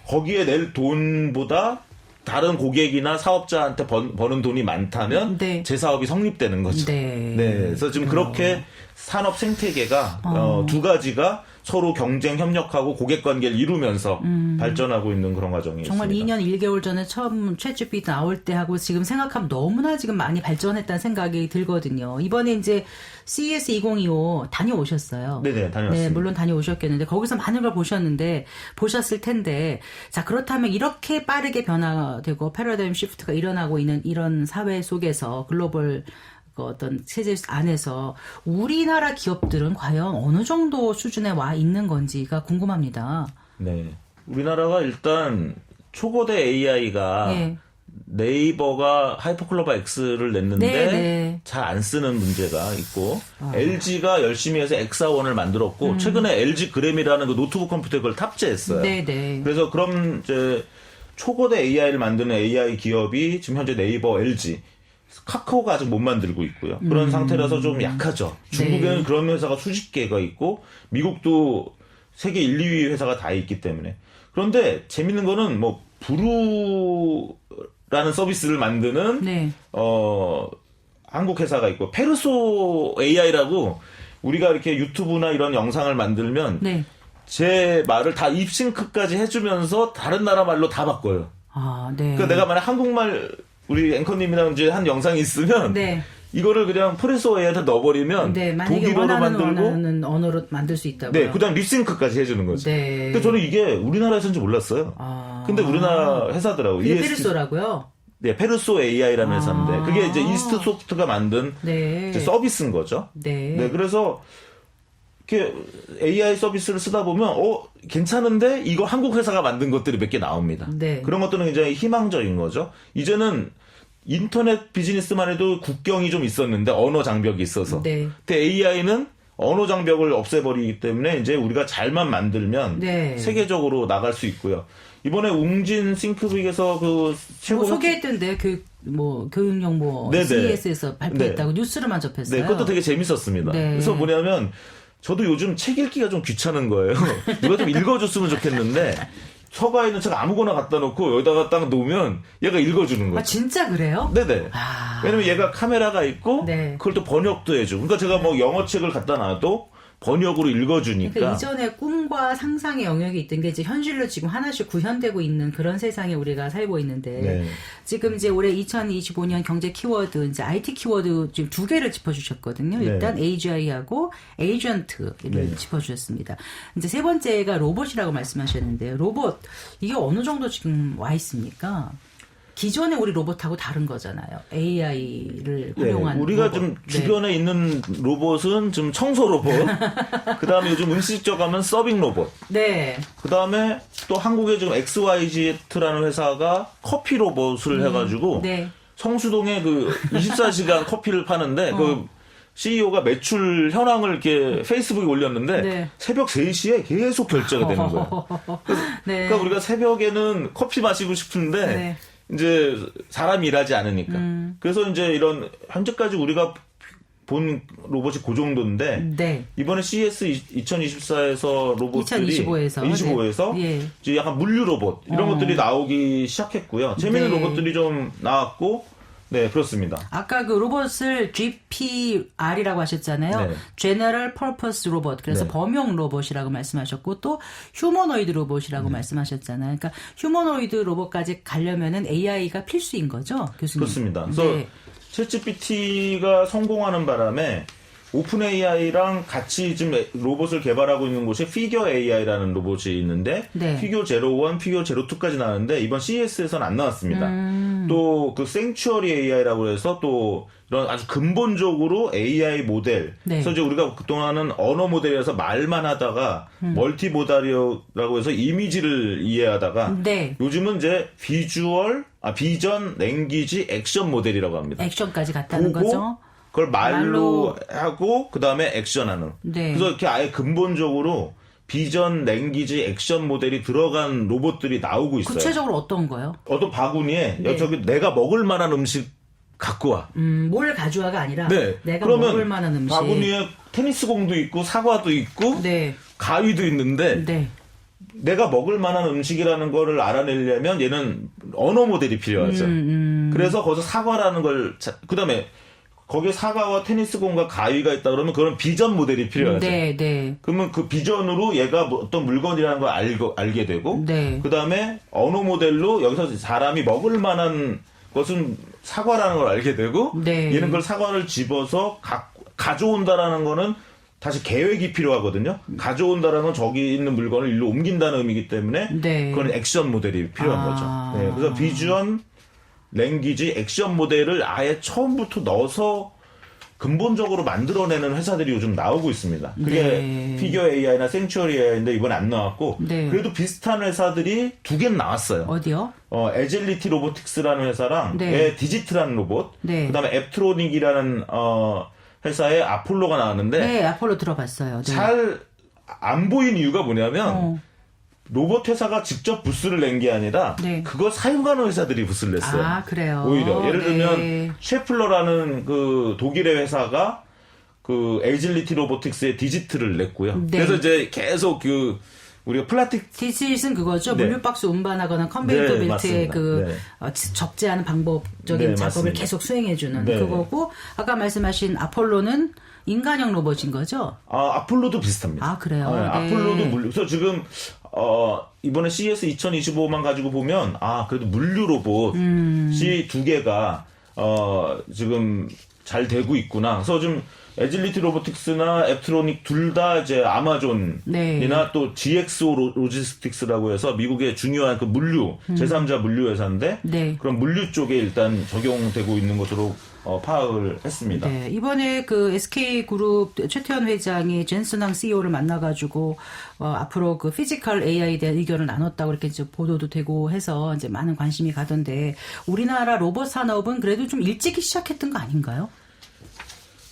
거기에 낼 돈보다 다른 고객이나 사업자한테 버는 돈이 많다면 네. 제 사업이 성립되는 거죠. 네. 그래서 지금 그렇게 산업 생태계가 두 가지가 서로 경쟁 협력하고 고객 관계를 이루면서 발전하고 있는 그런 과정이 정말 있습니다. 2년 1개월 전에 처음 챗GPT 나올 때 하고 지금 생각하면 너무나 지금 많이 발전했다는 생각이 들거든요. 이번에 이제 CES 2025 다녀오셨어요. 네네, 다녀왔습니다. 네, 물론 다녀오셨겠는데 거기서 많은 걸 보셨을 텐데 자 그렇다면 이렇게 빠르게 변화되고 패러다임 시프트가 일어나고 있는 이런 사회 속에서 글로벌 어떤 체제 안에서 우리나라 기업들은 과연 어느 정도 수준에 와 있는 건지가 궁금합니다. 네. 우리나라가 일단 초거대 AI가 네. 네이버가 하이퍼클로바 X를 냈는데 네, 네. 잘 안 쓰는 문제가 있고 LG가 열심히 해서 X1을 만들었고 최근에 LG 그램이라는 그 노트북 컴퓨터에 그걸 탑재했어요. 네, 네. 그래서 그럼 이제 초거대 AI를 만드는 AI 기업이 지금 현재 네이버, LG, 카카오가 아직 못 만들고 있고요. 그런 상태라서 좀 약하죠. 중국에는 네. 그런 그런 회사가 수십 개가 있고 미국도 세계 1, 2위 회사가 다 있기 때문에. 그런데 재밌는 거는 뭐 부루라는 서비스를 만드는 네. 한국 회사가 있고 페르소 AI라고 우리가 이렇게 유튜브나 이런 영상을 만들면 네. 제 말을 다 입싱크까지 해주면서 다른 나라 말로 다 바꿔요. 아, 네. 그러니까 내가 만약 한국말 우리 앵커님이랑 이제 한 영상이 있으면 네. 이거를 그냥 프레소에다 넣어버리면 네, 만약에 독일어로 만들고 원하는 언어로 만들 수 있다고요. 네, 그다음 립싱크까지 해주는 거죠. 네. 근데 저는 이게 우리나라에서인지 몰랐어요. 아. 근데 우리나라 회사더라고요. 그게 EST 페르소라고요? 네, 페르소 AI라는 아. 회사인데 그게 이제 이스트 소프트가 만든 네. 이제 서비스인 거죠. 네. 네, 그래서 이렇게 AI 서비스를 쓰다 보면 괜찮은데 이거 한국 회사가 만든 것들이 몇 개 나옵니다. 네. 그런 것들은 굉장히 희망적인 거죠. 이제는 인터넷 비즈니스만 해도 국경이 좀 있었는데 언어 장벽이 있어서. 네. 근데 AI는 언어 장벽을 없애버리기 때문에 이제 우리가 잘만 만들면 네. 세계적으로 나갈 수 있고요. 이번에 웅진 싱크빅에서 그 최고 소개했던데 교육용 네네. CES에서 발표했다고 뉴스로만 접했어요. 네, 그것도 되게 재밌었습니다. 네. 그래서 뭐냐면 저도 요즘 책 읽기가 좀 귀찮은 거예요. 누가 좀 읽어줬으면 좋겠는데 서가에 있는 책 아무거나 갖다 놓고 여기다가 딱 놓으면 얘가 읽어주는 거죠. 아, 진짜 그래요? 네네. 아. 왜냐면 얘가 카메라가 있고 네. 그걸 또 번역도 해주고. 그러니까 제가 뭐 영어 책을 갖다 놔도 번역으로 읽어주니까. 그러니까 이전에 꿈과 상상의 영역이 있던 게 이제 현실로 지금 하나씩 구현되고 있는 그런 세상에 우리가 살고 있는데 네. 지금 이제 올해 2025년 경제 키워드 이제 IT 키워드 지금 두 개를 짚어주셨거든요. 네. 일단 AGI하고 에이전트를 네. 짚어주셨습니다. 이제 세 번째가 로봇이라고 말씀하셨는데요. 로봇 이게 어느 정도 지금 와 있습니까? 기존에 우리 로봇하고 다른 거잖아요. AI를 활용한 우리가 로봇. 좀 네. 주변에 있는 로봇은 좀 청소 로봇. 그다음에 요즘 음식점 가면 서빙 로봇. 네. 그다음에 또 한국에 지금 XYZ라는 회사가 커피 로봇을 해가지고 네. 성수동에 그 24시간 커피를 파는데 그 CEO가 매출 현황을 이렇게 페이스북에 올렸는데 네. 새벽 3시에 계속 결제가 되는 거예요. 네. 그러니까 우리가 새벽에는 커피 마시고 싶은데 네. 이제 사람이 일하지 않으니까. 그래서 이제 이런 현재까지 우리가 본 로봇이 그 정도인데 네. 이번에 CES 2024에서 로봇들이 25에서 네. 네. 이제 약간 물류 로봇 이런 것들이 나오기 시작했고요. 재미있는 네. 로봇들이 좀 나왔고 네, 그렇습니다. 아까 그 로봇을 GPR이라고 하셨잖아요. 네. General Purpose 로봇. 그래서 네. 범용 로봇이라고 말씀하셨고 또 휴머노이드 로봇이라고 말씀하셨잖아요. 그러니까 휴머노이드 로봇까지 가려면은 AI가 필수인 거죠, 교수님. 그렇습니다. 그래서 네. 챗GPT가 성공하는 바람에 오픈 AI랑 같이 지금 로봇을 개발하고 있는 곳에 피겨 AI라는 로봇이 있는데 네. 피겨 제로 1, 피겨 제로 2까지 나왔는데 이번 CES에서는 안 나왔습니다. 또 그 생츄어리 AI라고 해서 또 이런 아주 근본적으로 AI 모델. 네. 그래서 이제 우리가 그동안은 언어 모델이라서 말만 하다가 멀티모달이라고 해서 이미지를 이해하다가 네. 요즘은 이제 비전, 랭귀지, 액션 모델이라고 합니다. 액션까지 갔다는 보고 거죠. 그걸 말로 하고 그다음에 액션하는. 네. 그래서 이렇게 아예 근본적으로 비전, 랭귀지, 액션 모델이 들어간 로봇들이 나오고 있어요. 구체적으로 어떤 거요? 어떤 바구니에 네. 저기 내가 먹을 만한 음식 갖고 와. 뭘 가져와가 아니라 네. 내가 그러면 먹을 만한 음식. 바구니에 테니스공도 있고 사과도 있고 네. 가위도 있는데 네. 내가 먹을 만한 음식이라는 거를 알아내려면 얘는 언어 모델이 필요하죠. 그래서 거기서 사과라는 걸 그다음에 거기에 사과와 테니스공과 가위가 있다 그러면 그런 비전 모델이 필요하죠. 네, 네. 그러면 그 비전으로 얘가 어떤 물건이라는 걸 알게 되고 네. 그다음에 언어 모델로 여기서 사람이 먹을 만한 것은 사과라는 걸 알게 되고 네. 얘는 그걸 사과를 집어서 가져온다라는 거는 다시 계획이 필요하거든요. 가져온다라는 건 저기 있는 물건을 일로 옮긴다는 의미이기 때문에 네. 그건 액션 모델이 필요한 아. 거죠. 네, 그래서 비전, 랭귀지, 액션 모델을 아예 처음부터 넣어서 근본적으로 만들어내는 회사들이 요즘 나오고 있습니다. 그게 네. 피겨 AI나 생츄어리 AI인데 이번에 안 나왔고 네. 그래도 비슷한 회사들이 두 개는 나왔어요. 어디요? 에질리티 로보틱스라는 회사랑 네. 디지트라는 로봇, 네. 그다음에 앱트로닉이라는 회사의 아폴로가 나왔는데 네, 아폴로 들어봤어요. 네. 잘 안 보인 이유가 뭐냐면 로봇 회사가 직접 부스를 낸 게 아니라 네. 그거 사용하는 회사들이 부스를 냈어요. 아, 그래요. 오히려 예를 네. 들면 셰플러라는 그 독일의 회사가 그 에질리티 로보틱스의 디지트를 냈고요. 네. 그래서 이제 계속 우리가 플라스틱 디스잇은 그거죠. 네. 물류박스 운반하거나 컨베이터 네, 벨트의 맞습니다. 그 네. 적재하는 방법적인 네, 작업을 맞습니다. 계속 수행해주는 네. 그거고 아까 말씀하신 아폴로는 인간형 로봇인 거죠? 아폴로도 비슷합니다. 아, 그래요? 네, 네. 아폴로도 물류. 그래서 지금 이번에 CES 2025만 가지고 보면 그래도 물류 로봇이 두 개가 지금 잘 되고 있구나. 그래서 좀 에질리티 로보틱스나 앱트로닉 둘 다 이제 아마존이나 네. 또 GXO 로지스틱스라고 해서 미국의 중요한 그 물류 제3자 물류 회사인데 네. 그런 물류 쪽에 일단 적용되고 있는 것으로 파악을 했습니다. 네, 이번에 그 SK그룹 최태원 회장이 젠슨항 CEO를 만나가지고 앞으로 그 피지컬 AI에 대한 의견을 나눴다고 이렇게 이제 보도도 되고 해서 이제 많은 관심이 가던데 우리나라 로봇 산업은 그래도 좀 일찍이 시작했던 거 아닌가요?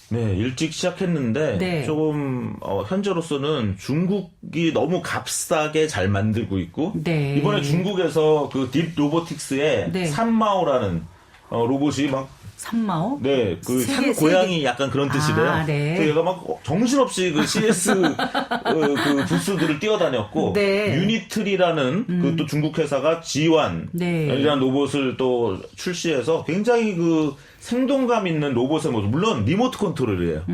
네, 일찍 시작했는데 네. 조금 현재로서는 중국이 너무 값싸게 잘 만들고 있고 네. 이번에 중국에서 그 딥 로보틱스의 네. 산마오라는 로봇이 막 산마오? 네, 그 세계, 산고양이 약간 그런 뜻이래요. 네. 그래서 얘가 막 정신없이 그 CS 그 부스들을 뛰어다녔고 네. 유니트리라는 그 또 중국 회사가 G1이라는 네. 로봇을 또 출시해서 굉장히 그 생동감 있는 로봇의 모습. 물론 리모트 컨트롤이에요.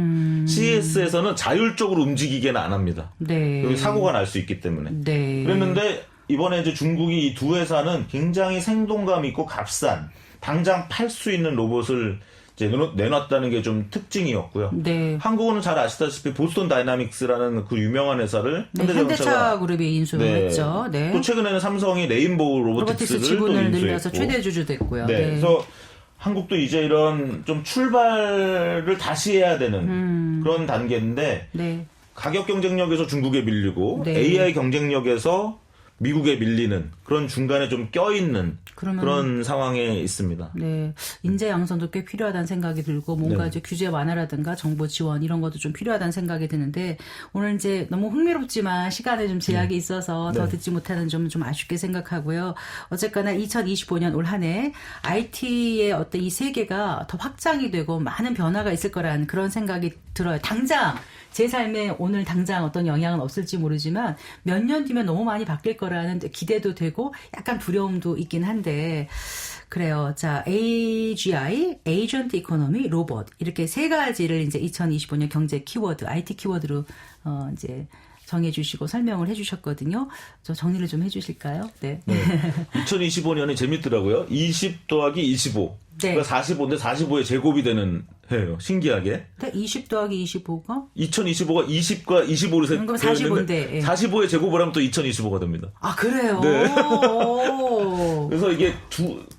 CS에서는 자율적으로 움직이게는 안 합니다. 네. 여기 사고가 날 수 있기 때문에. 네. 그랬는데 이번에 이제 중국이 이 두 회사는 굉장히 생동감 있고 값싼 당장 팔 수 있는 로봇을 이제 내놨다는 게 좀 특징이었고요. 네. 한국은 잘 아시다시피 보스턴 다이나믹스라는 그 유명한 회사를 네, 현대차 그룹이 인수를 했죠. 네. 또 최근에는 삼성이 레인보우 로보틱스 로보틱스를 또 지분을 인수했고. 늘려서 최대 주주 됐고요. 네. 그래서 한국도 이제 이런 좀 출발을 다시 해야 되는 그런 단계인데 네. 가격 경쟁력에서 중국에 밀리고 네. AI 경쟁력에서 미국에 밀리는 그런 중간에 좀 껴있는 그런 상황에 있습니다. 네, 인재 양성도 꽤 필요하다는 생각이 들고 뭔가 네. 이제 규제 완화라든가 정보 지원 이런 것도 좀 필요하다는 생각이 드는데 오늘 이제 너무 흥미롭지만 시간에 좀 제약이 있어서 더 듣지 못하는 점 좀 아쉽게 생각하고요. 어쨌거나 2025년 올 한 해 IT의 어떤 이 세계가 더 확장이 되고 많은 변화가 있을 거라는 그런 생각이 들어요. 당장 제 삶에 오늘 당장 어떤 영향은 없을지 모르지만 몇 년 뒤면 너무 많이 바뀔 거라는 기대도 되고 약간 두려움도 있긴 한데 그래요. 자, AGI, 에이전트 이코노미, 로봇 이렇게 세 가지를 이제 2025년 경제 키워드, IT 키워드로 이제 정해주시고 설명을 해주셨거든요. 저 정리를 좀 해주실까요? 네. 2025년이 재밌더라고요. 20 더하기 25. 네. 그러니까 45인데 45의 제곱이 되는 해예요. 신기하게. 20 더하기 25가? 2025가 20과 25로 그럼 45인데. 예. 45의 제곱을 하면 또 2025가 됩니다. 아, 그래요? 네. 오. 그래서 이게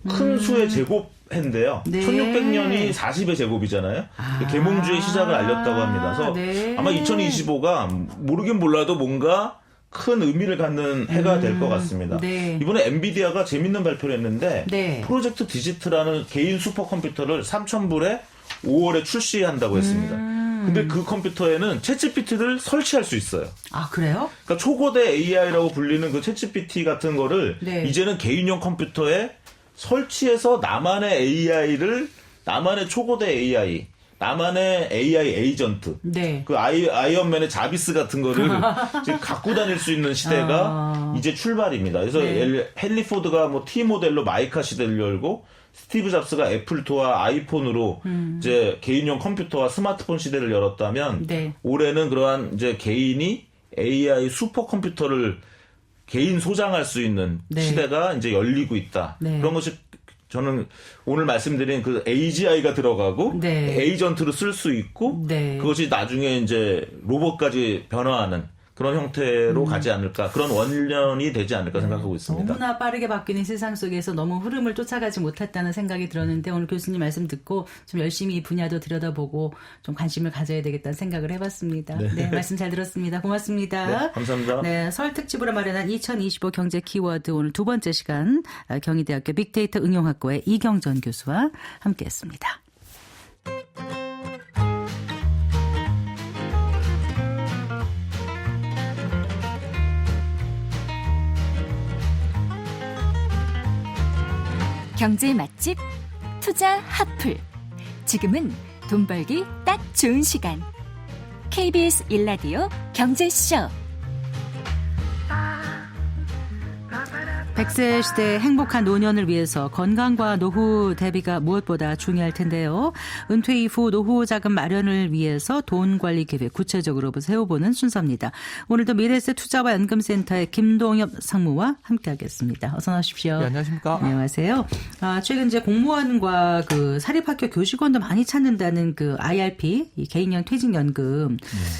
큰 수의 제곱 해인데요. 네. 1600년이 40의 제곱이잖아요. 계몽주의 시작을 알렸다고 합니다. 그래서 네. 아마 2025가 모르긴 몰라도 뭔가 큰 의미를 갖는 해가 될 것 같습니다. 네. 이번에 엔비디아가 재밌는 발표를 했는데 네. 프로젝트 디지트라는 개인 슈퍼컴퓨터를 3,000불에 5월에 출시한다고 했습니다. 근데 그 컴퓨터에는 챗GPT를 설치할 수 있어요. 아, 그래요? 그러니까 초거대 AI라고 불리는 그 챗GPT 같은 거를 네. 이제는 개인용 컴퓨터에 설치해서 나만의 초고대 AI, 나만의 AI 에이전트, 네. 그 아이언맨의 자비스 같은 거를 이제 갖고 다닐 수 있는 시대가 이제 출발입니다. 그래서 네. 헨리 포드가 뭐 T 모델로 마이카 시대를 열고 스티브 잡스가 애플토와 아이폰으로 이제 개인용 컴퓨터와 스마트폰 시대를 열었다면 네. 올해는 그러한 이제 개인이 AI 슈퍼컴퓨터를 개인 소장할 수 있는 네. 시대가 이제 열리고 있다. 네. 그런 것이 저는 오늘 말씀드린 그 AGI가 들어가고 네. 에이전트로 쓸 수 있고 네. 그것이 나중에 이제 로봇까지 변화하는 그런 형태로 가지 않을까, 그런 원년이 되지 않을까 생각하고 있습니다. 너무나 빠르게 바뀌는 세상 속에서 너무 흐름을 쫓아가지 못했다는 생각이 들었는데 오늘 교수님 말씀 듣고 좀 열심히 이 분야도 들여다보고 좀 관심을 가져야 되겠다는 생각을 해봤습니다. 네, 말씀 잘 들었습니다. 고맙습니다. 네, 감사합니다. 네, 설 특집으로 마련한 2025 경제 키워드 오늘 두 번째 시간 경희대학교 빅데이터 응용학과의 이경전 교수와 함께했습니다. 경제 맛집 투자 핫플. 지금은 돈 벌기 딱 좋은 시간. KBS 1라디오 경제쇼. 100세 시대 행복한 노년을 위해서 건강과 노후 대비가 무엇보다 중요할 텐데요. 은퇴 이후 노후 자금 마련을 위해서 돈 관리 계획 구체적으로 세워보는 순서입니다. 오늘도 미래에셋 투자와 연금센터의 김동엽 상무와 함께하겠습니다. 어서 나오십시오. 네, 안녕하십니까? 안녕하세요. 최근 이제 공무원과 그 사립학교 교직원도 많이 찾는다는 그 IRP, 이 개인형 퇴직연금.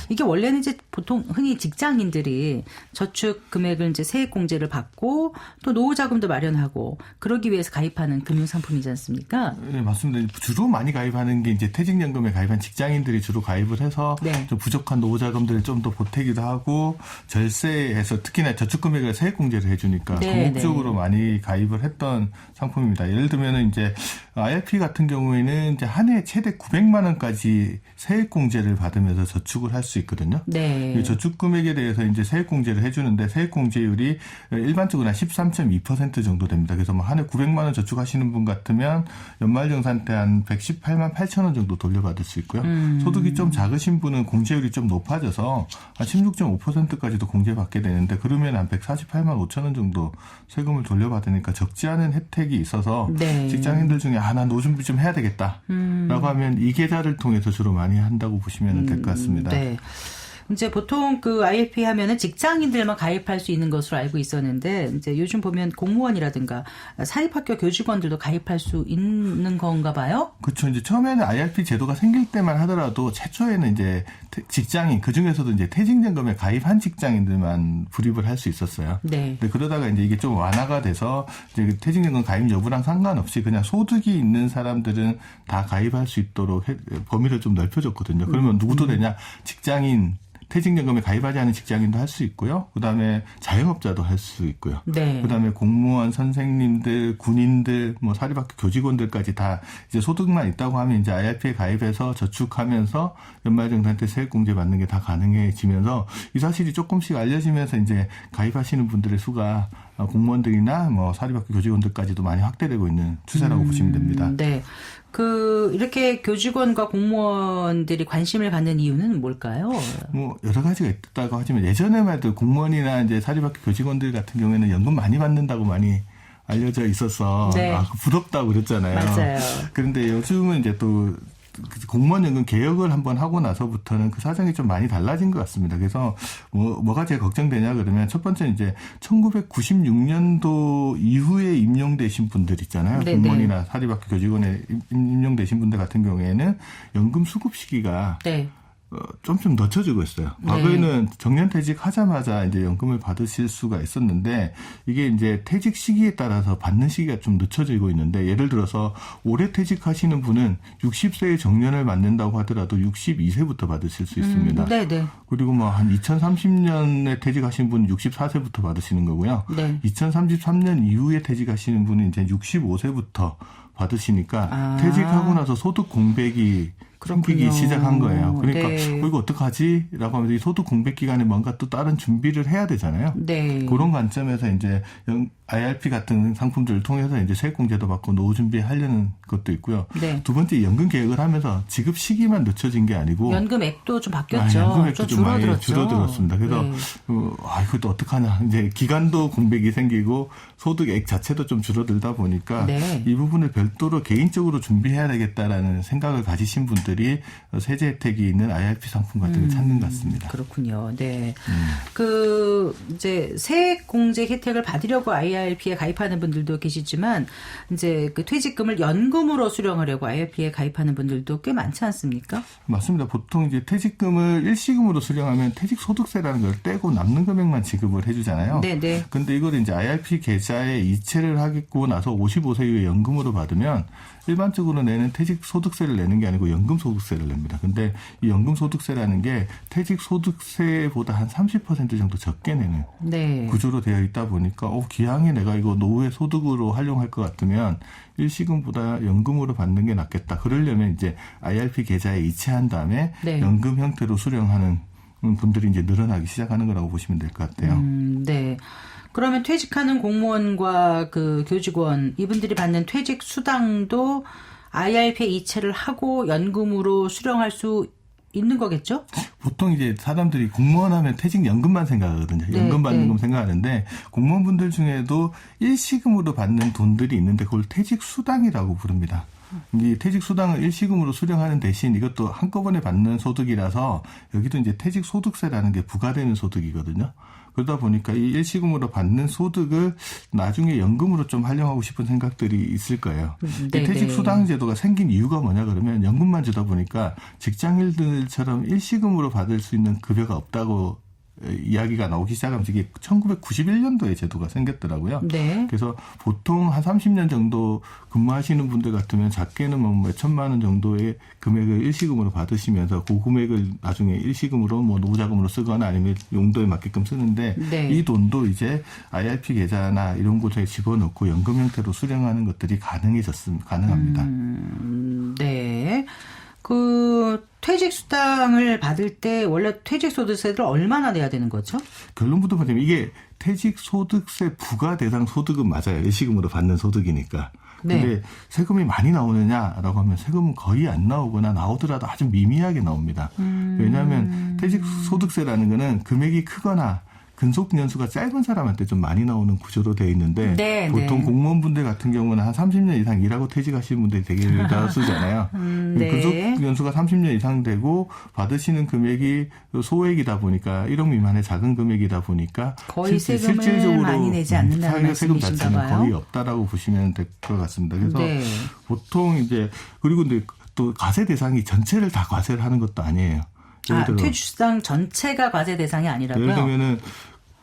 이게 원래는 이제 보통 흔히 직장인들이 저축 금액을 이제 세액공제를 받고 또 노후 자금도 마련하고 그러기 위해서 가입하는 금융 상품이지 않습니까? 네, 맞습니다. 주로 많이 가입하는 게 이제 퇴직연금에 가입한 직장인들이 주로 가입을 해서 네. 좀 부족한 노후 자금들을 좀 더 보태기도 하고 절세해서 특히나 저축 금액을 세액공제를 해주니까 네, 전국적으로 많이 가입을 했던 상품입니다. 예를 들면은 이제 IRP 같은 경우에는 이제 한 해 최대 900만 원까지 세액공제를 받으면서 저축을 할 수 있거든요. 네. 이 저축 금액에 대해서 이제 세액공제를 해주는데 세액공제율이 일반적으로 한 13.2% 정도 됩니다. 그래서 뭐 한 해 900만 원 저축하시는 분 같으면 연말정산 때 한 118만 8천 원 정도 돌려받을 수 있고요. 소득이 좀 작으신 분은 공제율이 좀 높아져서 한 16.5%까지도 공제받게 되는데 그러면 한 148만 5천 원 정도 세금을 돌려받으니까 적지 않은 혜택이 있어서 네. 직장인들 중에 나 노 준비 좀 해야 되겠다라고 하면 이 계좌를 통해서 주로 많이 한다고 보시면 될 것 같습니다. 네. 이제 보통 그 IRP 하면은 직장인들만 가입할 수 있는 것으로 알고 있었는데 이제 요즘 보면 공무원이라든가 사립학교 교직원들도 가입할 수 있는 건가 봐요? 그렇죠. 이제 처음에는 IRP 제도가 생길 때만 하더라도 최초에는 이제 직장인 그 중에서도 이제 퇴직연금에 가입한 직장인들만 불입을 할 수 있었어요. 네. 근데 그러다가 이제 이게 좀 완화가 돼서 이제 퇴직연금 가입 여부랑 상관없이 그냥 소득이 있는 사람들은 다 가입할 수 있도록 범위를 좀 넓혀줬거든요. 그러면 누구도 되냐? 직장인 퇴직연금에 가입하지 않은 직장인도 할 수 있고요. 그다음에 자영업자도 할 수 있고요. 네. 그다음에 공무원, 선생님들, 군인들, 뭐 사립학교 교직원들까지 다 이제 소득만 있다고 하면 이제 IRP에 가입해서 저축하면서 연말정산 때 세액공제 받는 게 다 가능해지면서 이 사실이 조금씩 알려지면서 이제 가입하시는 분들의 수가 공무원들이나 뭐 사립학교 교직원들까지도 많이 확대되고 있는 추세라고 보시면 됩니다. 네. 이렇게 교직원과 공무원들이 관심을 갖는 이유는 뭘까요? 뭐, 여러 가지가 있다고 하지만 예전에만 해도 공무원이나 이제 사립학교 교직원들 같은 경우에는 연금 많이 받는다고 많이 알려져 있어서 네. 부럽다고 그랬잖아요. 맞아요. 그런데 요즘은 이제 또 공무원 연금 개혁을 한번 하고 나서부터는 그 사정이 좀 많이 달라진 것 같습니다. 그래서 뭐가 제일 걱정되냐 그러면 첫 번째는 이제 1996년도 이후에 임용되신 분들 있잖아요. 네네. 공무원이나 사립학교 교직원에 임용되신 분들 같은 경우에는 연금 수급 시기가 네. 좀 늦춰지고 있어요. 과거에는 정년퇴직 하자마자 이제 연금을 받으실 수가 있었는데 이게 이제 퇴직 시기에 따라서 받는 시기가 좀 늦춰지고 있는데 예를 들어서 올해 퇴직하시는 분은 60세에 정년을 맞는다고 하더라도 62세부터 받으실 수 있습니다. 네네. 그리고 뭐 한 2030년에 퇴직하신 분은 64세부터 받으시는 거고요. 네. 2033년 이후에 퇴직하시는 분은 이제 65세부터 받으시니까 퇴직하고 나서 소득 공백이 생기기 시작한 거예요. 그러니까 네. 이거 어떡하지? 라고 하면서 이 소득 공백 기간에 뭔가 또 다른 준비를 해야 되잖아요. 네. 그런 관점에서 이제 IRP 같은 상품들을 통해서 이제 세액공제도 받고 노후 준비하려는 것도 있고요. 네. 두 번째 연금 계획을 하면서 지급 시기만 늦춰진 게 아니고 연금액도 좀 바뀌었죠. 연금액도 좀 많이 줄어들었죠. 줄어들었습니다. 그래서 네. 이것도 어떡하냐. 이제 기간도 공백이 생기고 소득액 자체도 좀 줄어들다 보니까 네. 이 부분을 별도로 개인적으로 준비해야 되겠다라는 생각을 가지신 분들이 세제 혜택이 있는 IRP 상품 같은 걸 찾는 것 같습니다. 그렇군요. 네. 이제 세액 공제 혜택을 받으려고 IRP에 가입하는 분들도 계시지만 이제 그 퇴직금을 연금으로 수령하려고 IRP에 가입하는 분들도 꽤 많지 않습니까? 맞습니다. 보통 이제 퇴직금을 일시금으로 수령하면 퇴직소득세라는 걸 떼고 남는 금액만 지급을 해주잖아요. 네네. 근데 이걸 이제 IRP 계좌에 이체를 하고 나서 55세 이후에 연금으로 받으면 일반적으로 내는 퇴직소득세를 내는 게 아니고 연금소득세를 냅니다. 근데 이 연금소득세라는 게 퇴직소득세보다 한 30% 정도 적게 내는 네. 구조로 되어 있다 보니까 기왕에 내가 이거 노후의 소득으로 활용할 것 같으면 일시금보다 연금으로 받는 게 낫겠다. 그러려면 이제 IRP 계좌에 이체한 다음에 네. 연금 형태로 수령하는 분들이 이제 늘어나기 시작하는 거라고 보시면 될 것 같아요. 네. 그러면 퇴직하는 공무원과 그 교직원 이분들이 받는 퇴직 수당도 IRP에 이체를 하고 연금으로 수령할 수 있는 거겠죠? 보통 이제 사람들이 공무원 하면 퇴직연금만 생각하거든요. 네, 연금 받는 네. 금 생각하는데 공무원분들 중에도 일시금으로 받는 돈들이 있는데 그걸 퇴직수당이라고 부릅니다. 이 퇴직수당을 일시금으로 수령하는 대신 이것도 한꺼번에 받는 소득이라서 여기도 이제 퇴직소득세라는 게 부과되는 소득이거든요. 그러다 보니까 이 일시금으로 받는 소득을 나중에 연금으로 좀 활용하고 싶은 생각들이 있을 거예요. 네, 이 퇴직수당 제도가 생긴 이유가 뭐냐 그러면 연금만 주다 보니까 직장인들처럼 일시금으로 받을 수 있는 급여가 없다고 이야기가 나오기 시작하면서 이게 1991년도에 제도가 생겼더라고요. 네. 그래서 보통 한 30년 정도 근무하시는 분들 같으면 작게는 뭐 몇 천만 원 정도의 금액을 일시금으로 받으시면서 그 금액을 나중에 일시금으로 뭐 노후자금으로 쓰거나 아니면 용도에 맞게끔 쓰는데 네. 이 돈도 이제 IRP 계좌나 이런 곳에 집어넣고 연금 형태로 수령하는 것들이 가능합니다. 네. 그 퇴직수당을 받을 때 원래 퇴직소득세를 얼마나 내야 되는 거죠? 결론부터 보자면 이게 퇴직소득세 부과 대상 소득은 맞아요. 일시금으로 받는 소득이니까. 네. 근데 세금이 많이 나오느냐라고 하면 세금은 거의 안 나오거나 나오더라도 아주 미미하게 나옵니다. 왜냐하면 퇴직소득세라는 거는 금액이 크거나 근속 연수가 짧은 사람한테 좀 많이 나오는 구조로 되어 있는데 네, 보통 네. 공무원분들 같은 경우는 한 30년 이상 일하고 퇴직하시는 분들이 되게 대다수잖아요. 네. 근속 연수가 30년 이상 되고 받으시는 금액이 소액이다 보니까 1억 미만의 작은 금액이다 보니까 거의 세금을 많이 내지 않는다는 사회적 세금 말씀이신가 자체는 봐요. 거의 없다라고 보시면 될 것 같습니다. 그래서 네. 보통 이제 그리고 근데 또 과세 대상이 전체를 다 과세를 하는 것도 아니에요. 예를 들어 퇴직수당 전체가 과세 대상이 아니라고요? 예를 들면은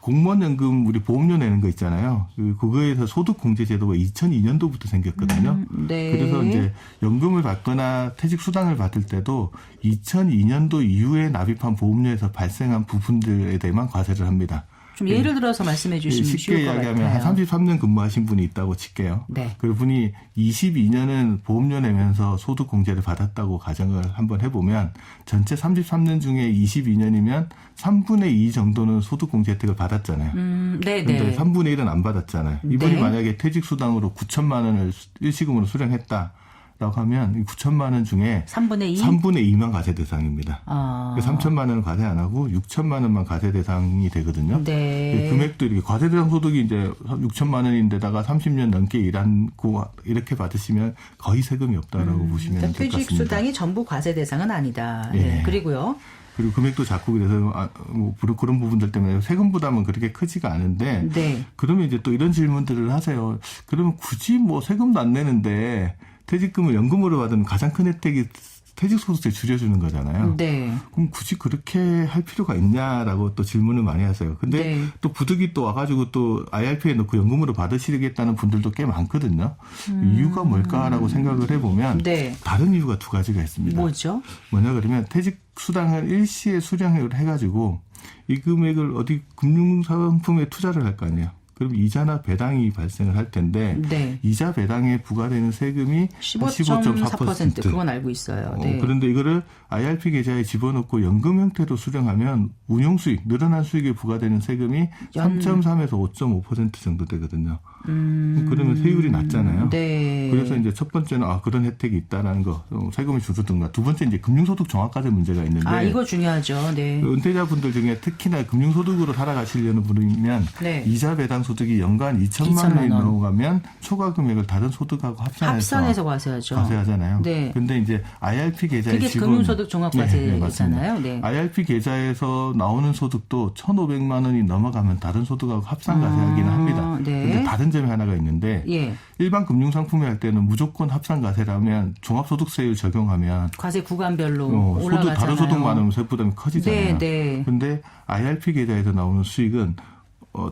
공무원연금 우리 보험료 내는 거 있잖아요. 그거에서 소득공제제도가 2002년도부터 생겼거든요. 네. 그래서 이제 연금을 받거나 퇴직수당을 받을 때도 2002년도 이후에 납입한 보험료에서 발생한 부분들에 대해만 과세를 합니다. 좀 예를 들어서 말씀해 주시면 쉽게 쉬울 것 이야기하면 같아요. 한 33년 근무하신 분이 있다고 칠게요. 네. 그 분이 22년은 보험료 내면서 소득공제를 받았다고 가정을 한번 해보면 전체 33년 중에 22년이면 3분의 2 정도는 소득공제 혜택을 받았잖아요. 네네. 근데 3분의 1은 안 받았잖아요. 이분이 네. 만약에 퇴직수당으로 9천만 원을 일시금으로 수령했다라고 하면 이 9천만 원 중에 3분의 2? 3분의 2만 과세 대상입니다. 아. 3천만 원은 과세 안 하고 6천만 원만 과세 대상이 되거든요. 네. 금액도 이렇게 과세 대상 소득이 이제 6천만 원인데다가 30년 넘게 일하고 이렇게 받으시면 거의 세금이 없다라고 보시면 될 것 같습니다. 퇴직수당이 전부 과세 대상은 아니다. 예. 네. 그리고요. 그리고 금액도 작고 그래서 뭐 그런 부분들 때문에 세금 부담은 그렇게 크지가 않은데 네. 그러면 이제 또 이런 질문들을 하세요. 그러면 굳이 뭐 세금도 안 내는데 퇴직금을 연금으로 받으면 가장 큰 혜택이 퇴직소득세 줄여주는 거잖아요. 네. 그럼 굳이 그렇게 할 필요가 있냐라고 또 질문을 많이 하세요. 근데 네. 또 부득이 또 와가지고 또 IRP에 넣고 연금으로 받으시겠다는 분들도 꽤 많거든요. 이유가 뭘까라고 생각을 해보면 네. 다른 이유가 두 가지가 있습니다. 뭐죠? 뭐냐 그러면 퇴직수당을 일시에 수령을 해가지고 이 금액을 어디 금융상품에 투자를 할 거 아니에요. 그럼 이자나 배당이 발생을 할 텐데 네. 이자 배당에 부과되는 세금이 15.4% 그건 알고 있어요. 네. 그런데 이거를 IRP 계좌에 집어넣고 연금 형태로 수령하면 운용수익, 늘어난 수익에 부과되는 세금이 3.3에서 5.5% 정도 되거든요. 그러면 세율이 낮잖아요. 네. 그래서 이제 첫 번째는 그런 혜택이 있다라는 거, 세금이 줄어든가. 두 번째 이제 금융소득 정확과세 문제가 있는데. 이거 중요하죠. 네. 은퇴자분들 중에 특히나 금융소득으로 살아가시려는 분이면 네. 이자 배당 소득이 연간 2천만 원이 넘어가면 초과 금액을 다른 소득하고 합산해서 과세하죠. 과세하잖아요. 네. 근데 이제 IRP 계좌에 그게 금융소득 종합과세잖아요. 네. IRP 계좌에서 나오는 소득도 1,500만 원이 넘어가면 다른 소득하고 합산 과세하기는 합니다. 네. 근데 다른 점이 하나가 있는데 예. 일반 금융상품에 할 때는 무조건 합산 과세라면 종합소득세율 적용하면 과세 구간별로 올라가잖아요. 다른 소득 많으면 세부담이 커지잖아요. 네. 근데 IRP 계좌에서 나오는 수익은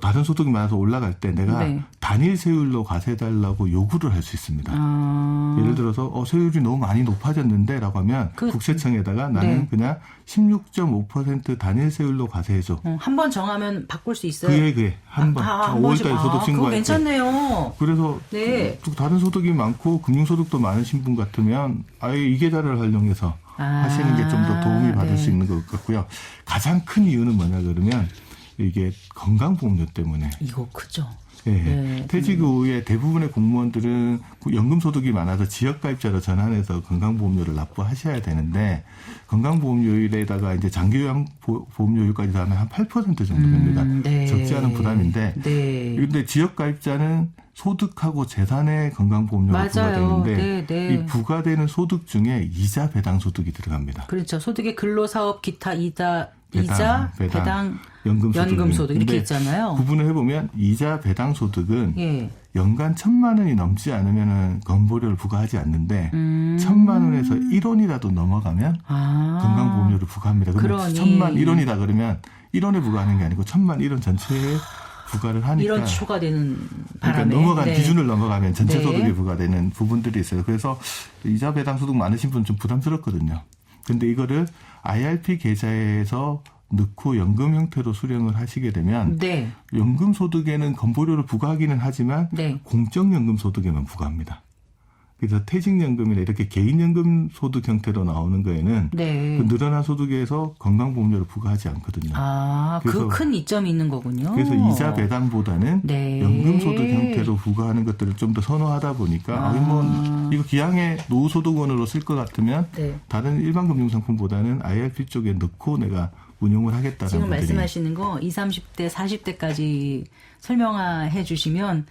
다른 소득이 많아서 올라갈 때 내가 네. 단일 세율로 과세해달라고 요구를 할 수 있습니다. 예를 들어서 세율이 너무 많이 높아졌는데라고 하면 국세청에다가 나는 네. 그냥 16.5% 단일 세율로 과세해줘. 한 번 정하면 바꿀 수 있어요. 그에 한 번. 5월달에 소득 그거 신고할 때. 괜찮네요. 그래서 네. 다른 소득이 많고 금융소득도 많으신 분 같으면 아예 이 계좌를 활용해서 하시는 게 좀 더 도움이 받을 네. 수 있는 것 같고요. 가장 큰 이유는 뭐냐 그러면 이게 건강보험료 때문에. 이거 크죠. 예. 네. 퇴직 후에 대부분의 공무원들은 연금소득이 많아서 지역가입자로 전환해서 건강보험료를 납부하셔야 되는데 건강보험료율에다가 이제 장기요양보험료율까지 더하면 한 8% 정도 됩니다. 네. 적지 않은 부담인데 네. 그런데 지역가입자는 소득하고 재산의 건강보험료가 맞아요. 부과되는데 네. 이 부과되는 소득 중에 이자 배당 소득이 들어갑니다. 그렇죠. 소득의 근로사업 기타 이자 배당, 배당 연금소득 이렇게 있잖아요. 구분을 해보면 이자 배당 소득은 예. 연간 1,000만 원이 넘지 않으면 건보료를 부과하지 않는데 1,000만 원에서 1원이라도 넘어가면 건강보험료를 부과합니다. 그러면 1,000만 1원이다 그러면 1원에 부과하는 게 아니고 1,000만 1원 전체에 부과를 하니까 이런 초과되는 바람에. 그러니까 넘어간 네. 기준을 넘어가면 전체 네. 소득에 부과되는 부분들이 있어요. 그래서 이자 배당 소득 많으신 분은 좀 부담스럽거든요. 근데 이거를 IRP 계좌에서 넣고 연금 형태로 수령을 하시게 되면 네. 연금 소득에는 건보료를 부과하기는 하지만 네. 공적연금 소득에만 부과합니다. 그래서 퇴직연금이나 이렇게 개인연금 소득 형태로 나오는 거에는 네. 그 늘어난 소득에서 건강보험료를 부과하지 않거든요. 그 큰 이점이 있는 거군요. 그래서 이자 배당보다는 네. 연금 소득 형태로 부과하는 것들을 좀 더 선호하다 보니까 이거 기왕에 노후소득원으로 쓸 것 같으면 네. 다른 일반 금융상품보다는 IRP 쪽에 넣고 내가 운용을 하겠다는 지금 분들이 말씀하시는 거 20, 30대, 40대까지 설명해 주시면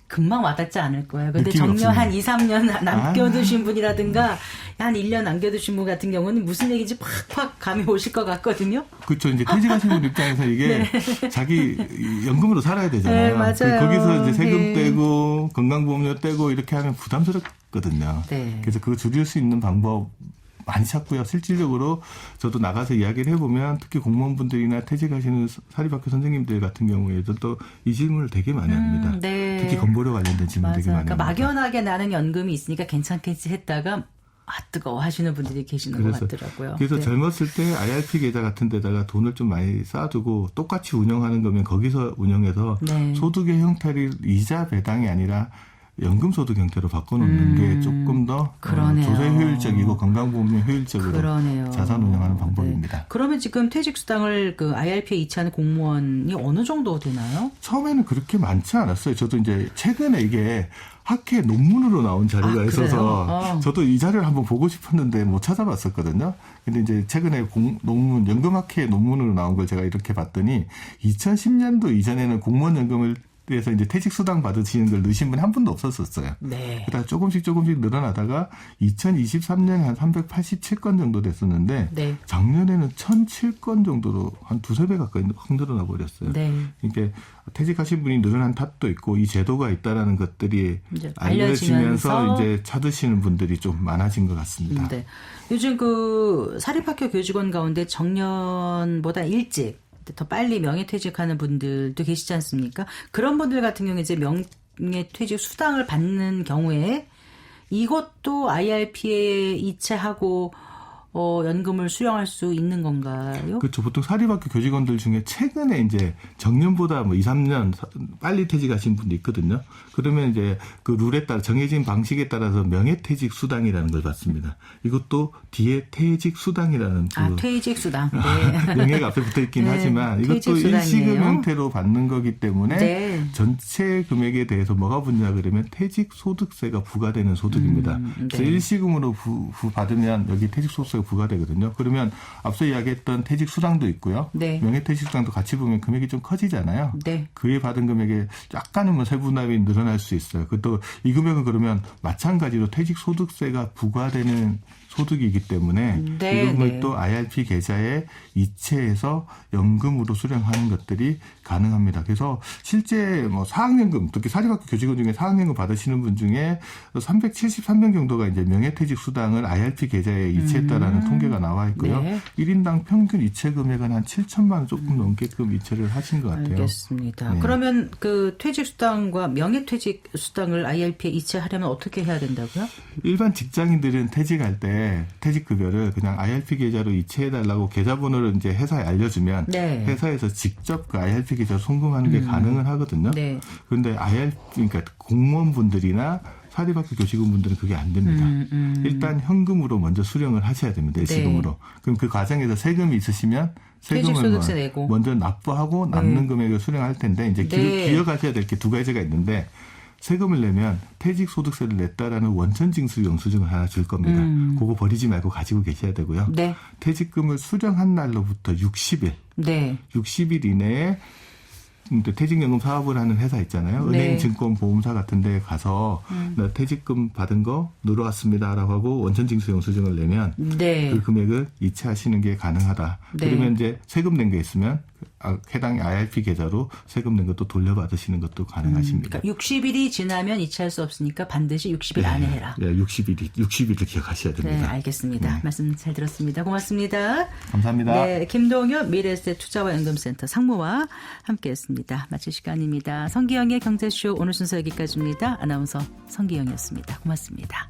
금방 와닿지 않을 거예요. 근데 느낌이 정년 한 없습니다. 2, 3년 남겨두신 분이라든가 한 1년 남겨두신 분 같은 경우는 무슨 얘기인지 팍팍 감이 오실 것 같거든요. 그렇죠. 이제 퇴직하시는 분 입장에서 이게 자기 연금으로 살아야 되잖아요. 네, 맞아요. 거기서 이제 세금 네. 떼고 건강보험료 떼고 이렇게 하면 부담스럽거든요. 네. 그래서 그거 줄일 수 있는 방법 많이 찾고요. 실질적으로 저도 나가서 이야기를 해보면 특히 공무원분들이나 퇴직하시는 사립학교 선생님들 같은 경우에도 또 이 질문을 되게 많이 합니다. 네. 특히 건보료 관련된 질문 맞아요. 되게 많이 그러니까 합니다. 막연하게 나는 연금이 있으니까 괜찮겠지 했다가 뜨거워 하시는 분들이 계시는 것 같더라고요. 그래서 네. 젊었을 때 IRP 계좌 같은 데다가 돈을 좀 많이 쌓아두고 똑같이 운영하는 거면 거기서 운영해서 네. 소득의 형태를 이자 배당이 아니라 연금소득 형태로 바꿔놓는 게 조금 더 그러네요. 조세 효율적이고 건강보험료 효율적으로 그러네요. 자산 운영하는 방법입니다. 네. 그러면 지금 퇴직수당을 그 IRP에 이체하는 공무원이 어느 정도 되나요? 처음에는 그렇게 많지 않았어요. 저도 이제 최근에 이게 학회 논문으로 나온 자료가 있어서 저도 이 자료를 한번 보고 싶었는데 못 찾아봤었거든요. 근데 이제 최근에 논문, 연금학회 논문으로 나온 걸 제가 이렇게 봤더니 2010년도 이전에는 공무원 연금을 그래서 이제 퇴직수당 받으시는 걸 넣으신 분이 한 분도 없었었어요. 네. 그다가 조금씩 늘어나다가 2023년에 한 387건 정도 됐었는데 네. 작년에는 1,007건 정도로 한 두세 배 가까이 확 늘어나 버렸어요. 네. 그러니까 퇴직하신 분이 늘어난 탓도 있고 이 제도가 있다라는 것들이 이제 알려지면서 이제 찾으시는 분들이 좀 많아진 것 같습니다. 네. 요즘 그 사립학교 교직원 가운데 정년보다 일찍 더 빨리 명예퇴직하는 분들도 계시지 않습니까? 그런 분들 같은 경우에 이제 명예퇴직 수당을 받는 경우에 이것도 IRP에 이체하고 연금을 수령할 수 있는 건가요? 그렇죠. 보통 사립학교 교직원들 중에 최근에 이제 정년보다 뭐 2, 3년 빨리 퇴직하신 분도 있거든요. 그러면 이제 그 룰에 따라 정해진 방식에 따라서 명예퇴직 수당이라는 걸 받습니다. 이것도 뒤에 퇴직 수당이라는 퇴직 수당. 네. 명예가 앞에 붙어 있긴 네, 하지만 이것도 퇴직 수당이에요. 일시금 형태로 받는 거기 때문에 네. 전체 금액에 대해서 뭐가 붙냐 그러면 퇴직 소득세가 부과되는 소득입니다. 네. 그래서 일시금으로 받으면 여기 퇴직 소득세가 부과되거든요. 그러면 앞서 이야기했던 퇴직 수당도 있고요. 네. 명예퇴직 수당도 같이 보면 금액이 좀 커지잖아요. 네. 그에 받은 금액에 약간은 뭐 세분화율이 늘어날 수 있어요. 그것도 이 금액은 그러면 마찬가지로 퇴직 소득세가 부과되는 소득이기 때문에 네, 이 금액도 IRP 계좌에 이체해서 연금으로 수령하는 것들이 가능합니다. 그래서 실제 뭐 사학연금, 특히 사립학교 교직원 중에 사학연금 받으시는 분 중에 373명 정도가 이제 명예퇴직 수당을 IRP 계좌에 이체했다라는 통계가 나와 있고요. 네. 1인당 평균 이체 금액은 한 7천만 원 조금 넘게끔 이체를 하신 것 같아요. 알겠습니다. 네. 그러면 그 퇴직 수당과 명예퇴직 수당을 IRP에 이체하려면 어떻게 해야 된다고요? 일반 직장인들은 퇴직할 때 퇴직급여를 그냥 IRP 계좌로 이체해달라고 계좌번호를 이제 회사에 알려주면 네. 회사에서 직접 그 IRP 계좌로 송금하는 게 가능은 하거든요. 네. 그런데 IRP, 그러니까 공무원분들이나 사립학교 교직원 분들은 그게 안 됩니다. 일단 현금으로 먼저 수령을 하셔야 됩니다. 일시금으로. 그럼 그 과정에서 세금이 있으시면 세금을 퇴직소득세 내고. 먼저 납부하고 남는 금액을 수령할 텐데 이제 네. 기억하셔야 될 게 두 가지가 있는데 세금을 내면 퇴직소득세를 냈다라는 원천징수 영수증을 하나 줄 겁니다. 그거 버리지 말고 가지고 계셔야 되고요. 네. 퇴직금을 수령한 날로부터 60일, 네. 60일 이내에 퇴직연금 사업을 하는 회사 있잖아요. 네. 은행, 증권, 보험사 같은 데 가서 나 퇴직금 받은 거 늘어왔습니다라고 하고 원천징수 영수증을 내면 네. 그 금액을 이체하시는 게 가능하다. 네. 그러면 이제 세금 낸 게 있으면 해당 IRP 계좌로 세금 낸 것도 돌려받으시는 것도 가능하십니다. 그러니까 60일이 지나면 이체할 수 없으니까 반드시 60일 안에 해라. 네, 60일을 기억하셔야 네, 됩니다. 알겠습니다. 말씀 잘 들었습니다. 고맙습니다. 감사합니다. 네, 김동현 미래에셋 투자와 연금센터 상무와 함께했습니다. 마칠 시간입니다. 성기영의 경제쇼 오늘 순서 여기까지입니다. 아나운서 성기영이었습니다. 고맙습니다.